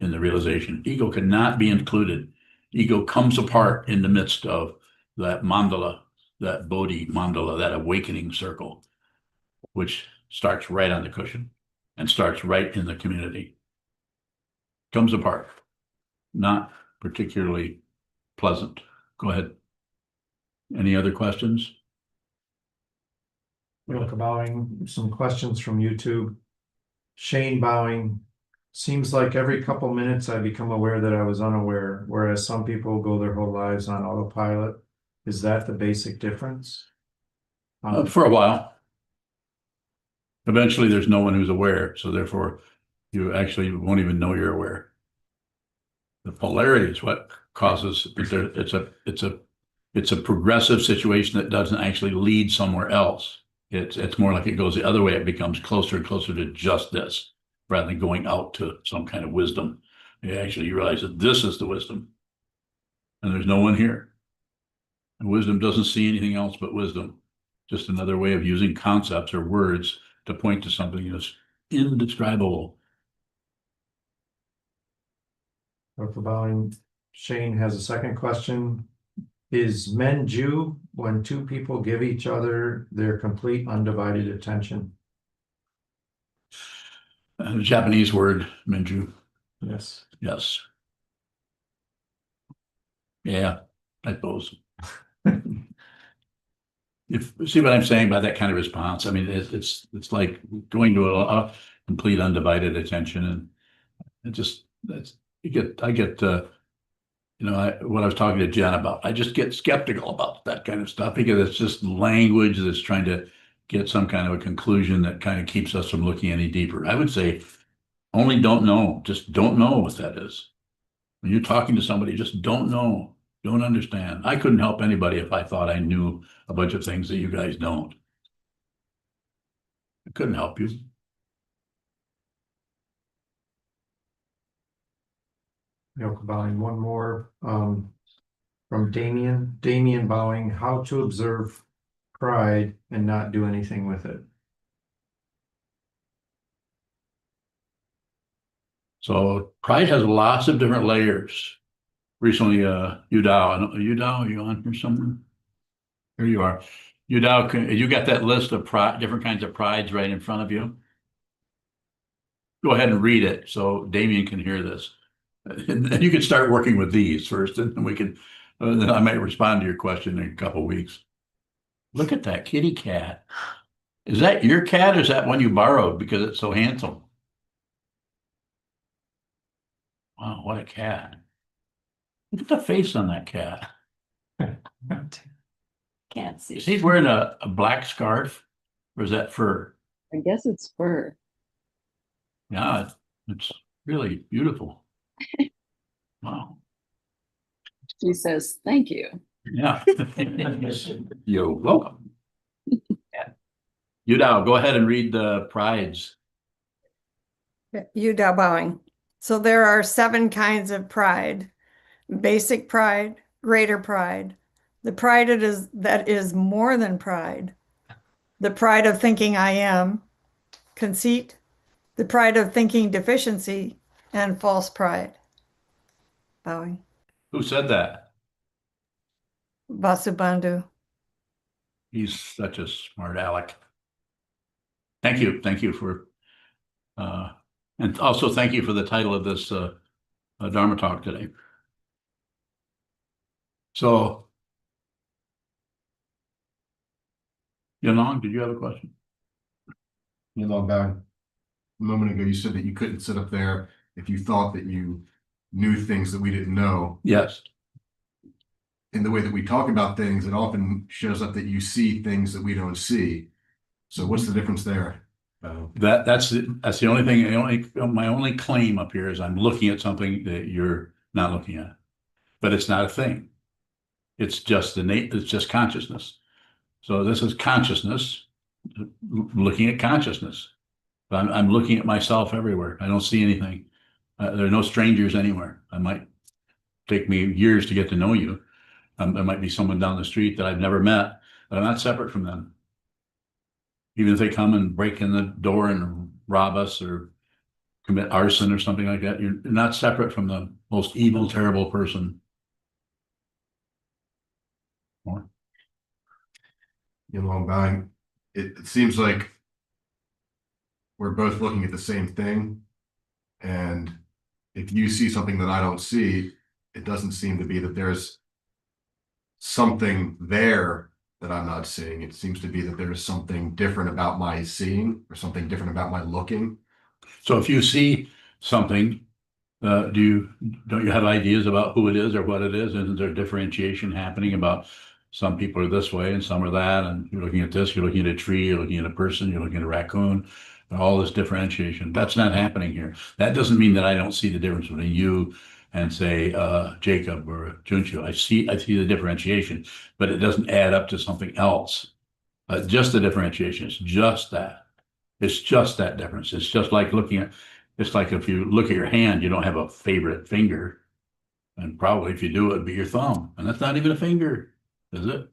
in the realization. Ego cannot be included. Ego comes apart in the midst of that mandala, that Bodhi mandala, that awakening circle, which starts right on the cushion and starts right in the community. Comes apart. Not particularly pleasant. Go ahead. Any other questions?
Ilka Bowing, some questions from YouTube. Shane Bowing, seems like every couple minutes I become aware that I was unaware, whereas some people go their whole lives on autopilot. Is that the basic difference?
For a while. Eventually, there's no one who's aware, so therefore you actually won't even know you're aware. The polarity is what causes, it's a progressive situation that doesn't actually lead somewhere else. It's more like it goes the other way. It becomes closer and closer to just this, rather than going out to some kind of wisdom. You realize that this is the wisdom, and there's no one here. And wisdom doesn't see anything else but wisdom. Just another way of using concepts or words to point to something that's indescribable.
Ilka Bowing, Shane has a second question. Is men Jew when two people give each other their complete undivided attention?
The Japanese word, menju.
Yes.
Yes. Yeah, I suppose. See what I'm saying by that kind of response? I mean, it's like going to a complete undivided attention, and I get what I was talking to Jen about. I just get skeptical about that kind of stuff because it's just language that's trying to get some kind of a conclusion that kind of keeps us from looking any deeper. I would say only don't know, just don't know what that is. When you're talking to somebody, just don't know, don't understand. I couldn't help anybody if I thought I knew a bunch of things that you guys don't. I couldn't help you.
Ilka Bowing, one more. From Damien Bowing, how to observe pride and not do anything with it.
So pride has lots of different layers. Recently, Udao, Udao, are you on here somewhere? Here you are. Udao, you got that list of pride, different kinds of prides right in front of you? Go ahead and read it so Damien can hear this. And you can start working with these first, and then we can, then I might respond to your question in a couple weeks. Look at that kitty cat. Is that your cat or is that one you borrowed because it's so handsome? Wow, what a cat. Look at the face on that cat.
Can't see.
Is he wearing a black scarf or is that fur?
I guess it's fur.
Yeah, it's really beautiful. Wow.
She says, thank you.
Yeah. You're welcome. Udao, go ahead and read the prides.
Udao bowing. So there are 7 kinds of pride: basic pride, greater pride, the pride that is more than pride, the pride of thinking I am, conceit, the pride of thinking deficiency, and false pride. Bowing.
Who said that?
Vasubandhu.
He's such a smart aleck. Thank you. Thank you for, and also thank you for the title of this Dharma talk today. So, Yanong, did you have a question?
You know, about a moment ago, you said that you couldn't sit up there if you thought that you knew things that we didn't know.
Yes.
In the way that we talk about things, it often shows up that you see things that we don't see. So what's the difference there?
That's the only thing. My only claim up here is I'm looking at something that you're not looking at, but it's not a thing. It's just it's just consciousness. So this is consciousness, looking at consciousness. I'm looking at myself everywhere. I don't see anything. There are no strangers anywhere. I might take me years to get to know you. There might be someone down the street that I've never met, but I'm not separate from them. Even if they come and break in the door and rob us or commit arson or something like that, you're not separate from the most evil, terrible person. More?
You know, I'm buying. It seems like we're both looking at the same thing. And if you see something that I don't see, it doesn't seem to be that there's something there that I'm not seeing. It seems to be that there's something different about my seeing or something different about my looking.
So if you see something, don't you have ideas about who it is or what it is? Isn't there differentiation happening about some people are this way and some are that? And you're looking at this, you're looking at a tree, you're looking at a person, you're looking at a raccoon, and all this differentiation. That's not happening here. That doesn't mean that I don't see the difference between you and say Jacob or Junchu. I see the differentiation, but it doesn't add up to something else. Just the differentiation. It's just that. It's just that difference. It's just like it's like if you look at your hand, you don't have a favorite finger. And probably if you do, it'd be your thumb. And that's not even a finger, is it?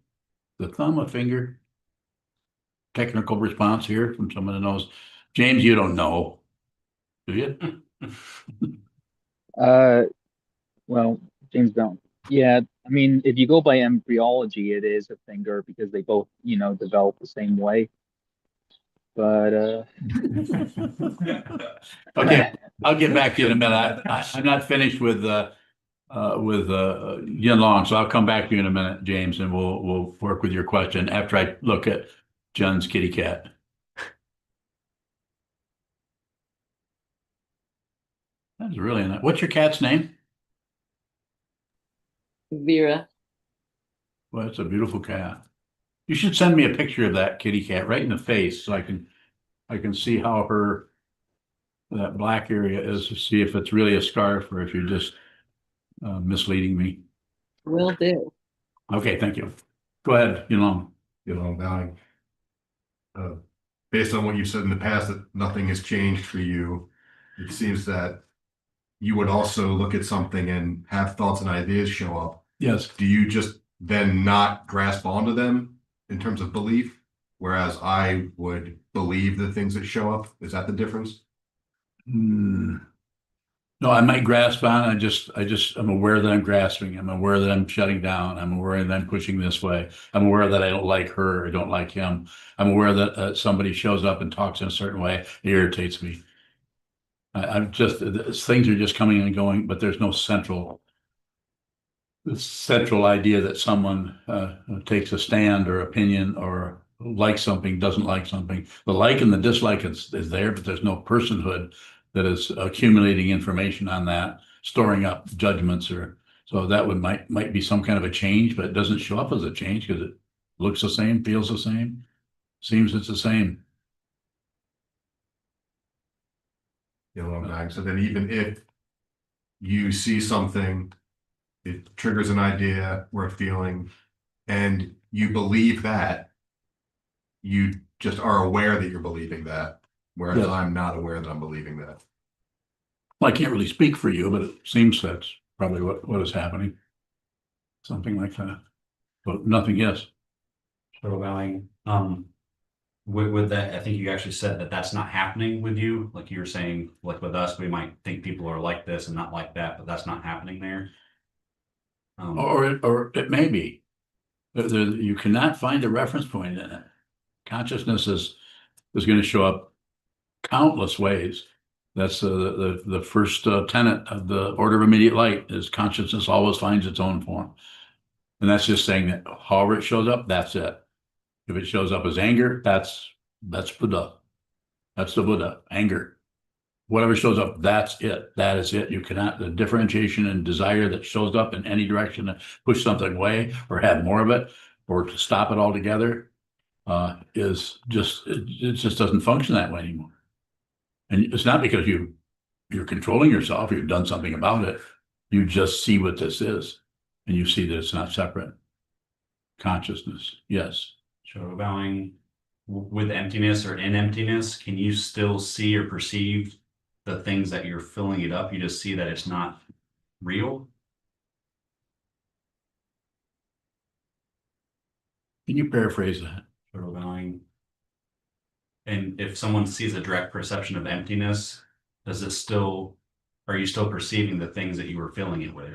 The thumb a finger? Technical response here from someone who knows. James, you don't know, do you?
Well, James don't. Yeah, I mean, if you go by embryology, it is a finger because they both, develop the same way. But
Okay, I'll get back to you in a minute. I'm not finished with Yin Long, so I'll come back to you in a minute, James, and we'll work with your question after I look at Jen's kitty cat. That's really nice. What's your cat's name?
Vera.
Well, it's a beautiful cat. You should send me a picture of that kitty cat right in the face so I can see how that black area is to see if it's really a scarf or if you're just misleading me.
Will do.
Okay, thank you. Go ahead, Yulong.
You know, I'm bowing. Based on what you've said in the past, that nothing has changed for you. It seems that you would also look at something and have thoughts and ideas show up,
Yes.
do you just then not grasp onto them in terms of belief? Whereas I would believe the things that show up. Is that the difference?
Hmm. No, I might grasp on. I'm aware that I'm grasping. I'm aware that I'm shutting down. I'm aware that I'm pushing this way. I'm aware that I don't like her. I don't like him. I'm aware that somebody shows up and talks in a certain way. It irritates me. I'm just, things are just coming and going, but there's no central idea that someone takes a stand or opinion or likes something, doesn't like something. The like and the dislike is there, but there's no personhood that is accumulating information on that, storing up judgments or so that might be some kind of a change, but it doesn't show up as a change because it looks the same, feels the same, seems it's the same.
You know what I'm saying? So then even if you see something, it triggers an idea or a feeling, and you believe that, you just are aware that you're believing that, whereas
Yes.
I'm not aware that I'm believing that.
Well, I can't really speak for you, but it seems that's probably what is happening. Something like that. But nothing, yes.
So allowing, with that, I think you actually said that that's not happening with you. Like you were saying, like with us, we might think people are like this and not like that, but that's not happening there.
Or it may be. You cannot find a reference point in it. Consciousness is going to show up countless ways. That's the first tenet of the order of immediate light is consciousness always finds its own form. And that's just saying that however it shows up, that's it. If it shows up as anger, that's Buddha. That's the Buddha, anger. Whatever shows up, that's it. That is it. You cannot, the differentiation and desire that shows up in any direction to push something away or have more of it or to stop it altogether is just, it just doesn't function that way anymore. And it's not because you're controlling yourself, you've done something about it. You just see what this is and you see that it's not separate. Consciousness, yes.
So allowing with emptiness or in emptiness, can you still see or perceive the things that you're filling it up? You just see that it's not real.
Can you paraphrase that?
Sort of allowing. And if someone sees a direct perception of emptiness, does it still, are you still perceiving the things that you were filling it with?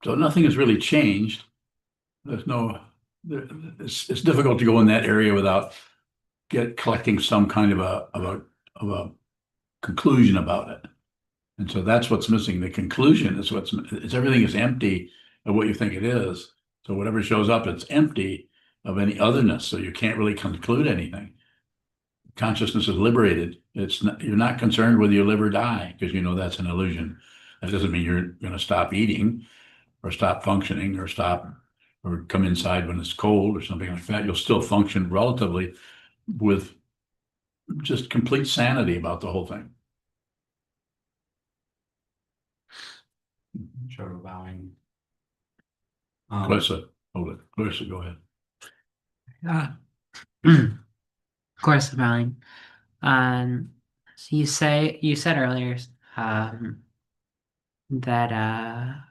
So nothing has really changed. There's no, it's difficult to go in that area without collecting some kind of a conclusion about it. And so that's what's missing. The conclusion is it's everything is empty of what you think it is. So whatever shows up, it's empty of any otherness. So you can't really conclude anything. Consciousness is liberated. You're not concerned whether you live or die because you know that's an illusion. That doesn't mean you're going to stop eating or stop functioning or stop or come inside when it's cold or something like that. You'll still function relatively with just complete sanity about the whole thing.
Sort of allowing.
Clarissa, hold it. Clarissa, go ahead.
Of course, Brian. So you said earlier that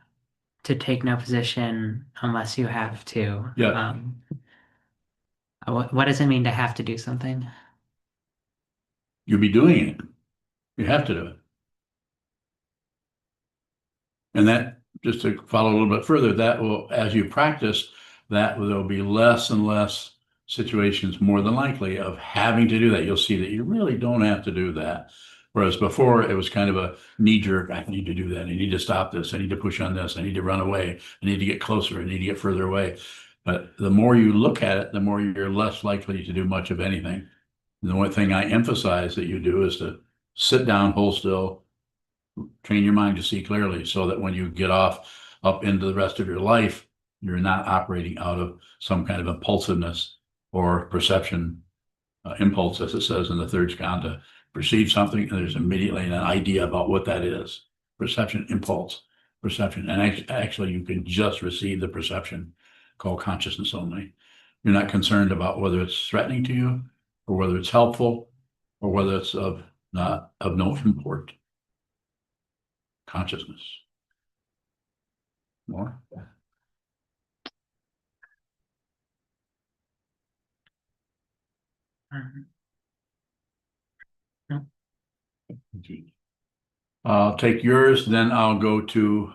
to take no position unless you have to.
Yeah.
What does it mean to have to do something?
You'll be doing it. You have to do it. And that, just to follow a little bit further, that will, as you practice, that there'll be less and less situations, more than likely, of having to do that. You'll see that you really don't have to do that. Whereas before, it was kind of a knee jerk. I need to do that. I need to stop this. I need to push on this. I need to run away. I need to get closer. I need to get further away. But the more you look at it, the more you're less likely to do much of anything. And the one thing I emphasize that you do is to sit down, hold still, train your mind to see clearly so that when you get off up into the rest of your life, you're not operating out of some kind of impulsiveness or perception impulse, as it says in the third skanda. Perceive something and there's immediately an idea about what that is. Perception, impulse, perception. And actually you can just receive the perception called consciousness only. You're not concerned about whether it's threatening to you or whether it's helpful or whether it's of not of no import. Consciousness. More?
Um,
I'll take yours, then I'll go to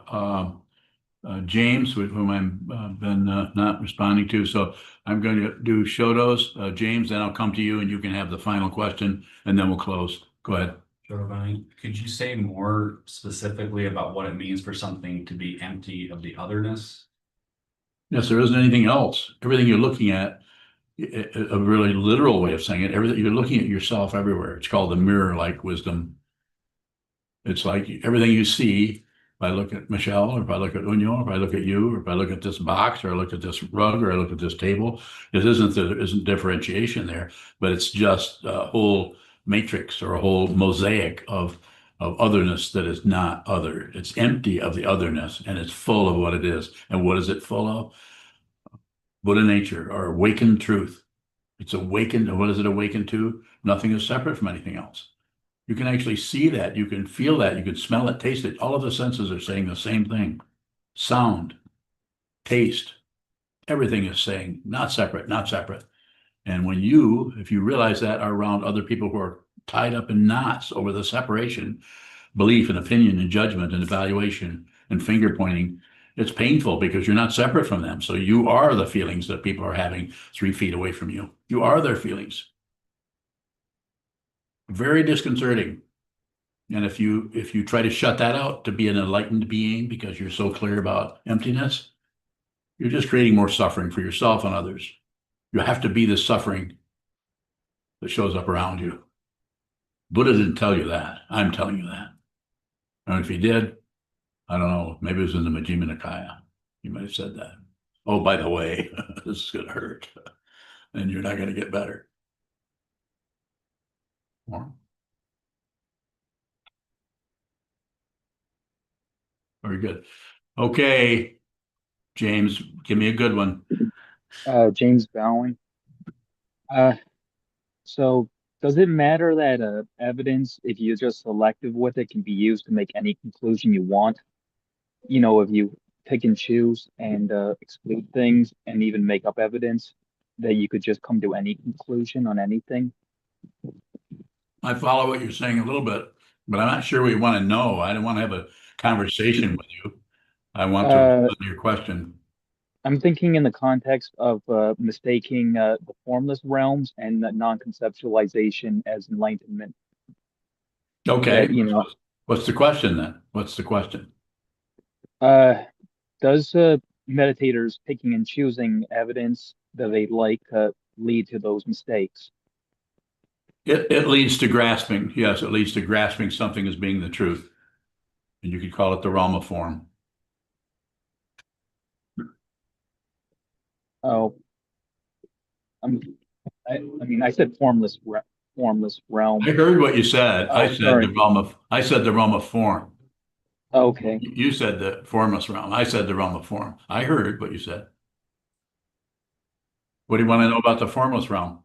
James, with whom I've been not responding to. So I'm going to do Shoto's, James, then I'll come to you and you can have the final question and then we'll close. Go ahead.
Giovanni, could you say more specifically about what it means for something to be empty of the otherness?
Yes, there isn't anything else. Everything you're looking at, a really literal way of saying it, everything you're looking at yourself everywhere. It's called the mirror-like wisdom. It's like everything you see, if I look at Michelle, or if I look at Unyo, or if I look at you, or if I look at this box, or I look at this rug, or I look at this table, there isn't differentiation there, but it's just a whole matrix or a whole mosaic of otherness that is not other. It's empty of the otherness and it's full of what it is. And what is it full of? Buddha nature or awakened truth. It's awakened. And what is it awakened to? Nothing is separate from anything else. You can actually see that. You can feel that. You can smell it, taste it. All of the senses are saying the same thing. Sound, taste, everything is saying not separate, not separate. And when you, if you realize that, are around other people who are tied up in knots over the separation, belief and opinion and judgment and evaluation and finger pointing, it's painful because you're not separate from them. So you are the feelings that people are having 3 feet away from you. You are their feelings. Very disconcerting. And if you try to shut that out to be an enlightened being because you're so clear about emptiness, you're just creating more suffering for yourself and others. You have to be the suffering that shows up around you. Buddha didn't tell you that. I'm telling you that. And if he did, I don't know, maybe it was in the Majjhima Nikaya. You might have said that. Oh, by the way, this is going to hurt and you're not going to get better. More? Very good. Okay, James, give me a good one.
James Bowling. So does it matter that evidence, if you're just selective with it, can be used to make any conclusion you want? You know, if you pick and choose and exclude things and even make up evidence, that you could just come to any conclusion on anything?
I follow what you're saying a little bit, but I'm not sure we want to know. I don't want to have a conversation with you. I want to respond to your question.
I'm thinking in the context of mistaking the formless realms and the non-conceptualization as enlightenment.
Okay,
That, you know,
what's the question then? What's the question?
does meditators picking and choosing evidence that they like lead to those mistakes?
It leads to grasping. Yes, it leads to grasping something as being the truth. And you could call it the Rama form.
Oh, I mean, I said formless realm.
I heard what you said.
Oh,
I said
sorry.
the Rama form.
Okay.
You said the formless realm. I said the Rama form. I heard what you said. What do you want to know about the formless realm?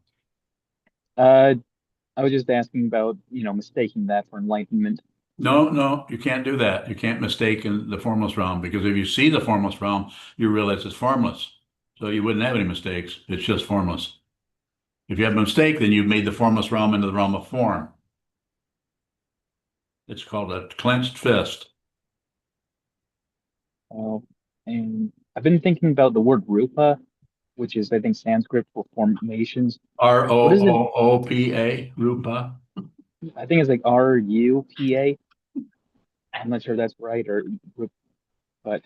I was just asking about, you know, mistaking that for enlightenment.
No, you can't do that. You can't mistake in the formless realm because if you see the formless realm, you realize it's formless. So you wouldn't have any mistakes. It's just formless. If you have a mistake, then you've made the formless realm into the realm of form. It's called a clenched fist.
Oh, and I've been thinking about the word rupa, which is, I think, Sanskrit for formations. What is it?
Roopa, Rupa.
I think it's like RUPA. I'm not sure if that's right or, but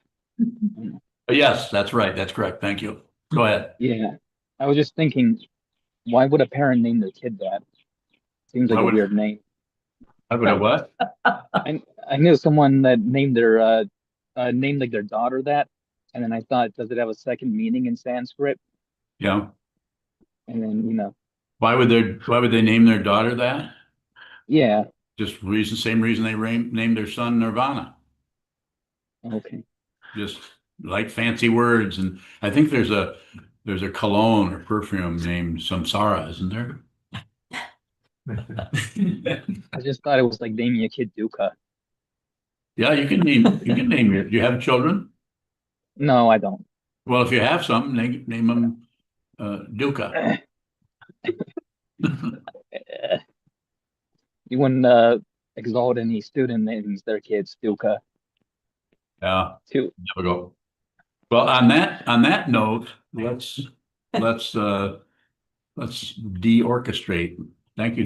Yes, that's right. That's correct. Thank you. Go ahead.
yeah. I was just thinking, why would a parent name their kid that? Seems like
Why
a
would-
weird name.
I would have what?
I knew someone that named their named like their daughter that, and then I thought, does it have a second meaning in Sanskrit?
Yeah.
And then, you know,
Why would they name their daughter that?
yeah,
Just same reason they named their son Nirvana.
okay.
Just like fancy words. And I think there's a cologne or perfume named Samsara, isn't there?
I just thought it was like naming a kid Duca.
Yeah, you can name your, do you have children?
No, I don't.
Well, if you have some, name them, Duca.
You wouldn't exalt any student names their kids Duca
Yeah,
too.
difficult. Well, on that note, let's de-orchestrate. Thank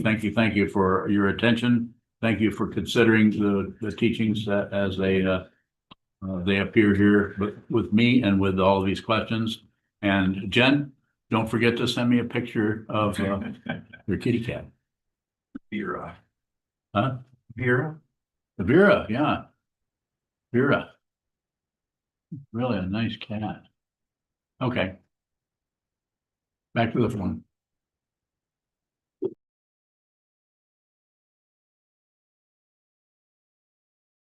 you for your attention. Thank you for considering the teachings that as they appear here with me and with all of these questions. And Jen, don't forget to send me a picture of your kitty cat.
Vera.
Huh?
Vera?
Vera, yeah. Vera. Really a nice cat. Okay. Back to the phone.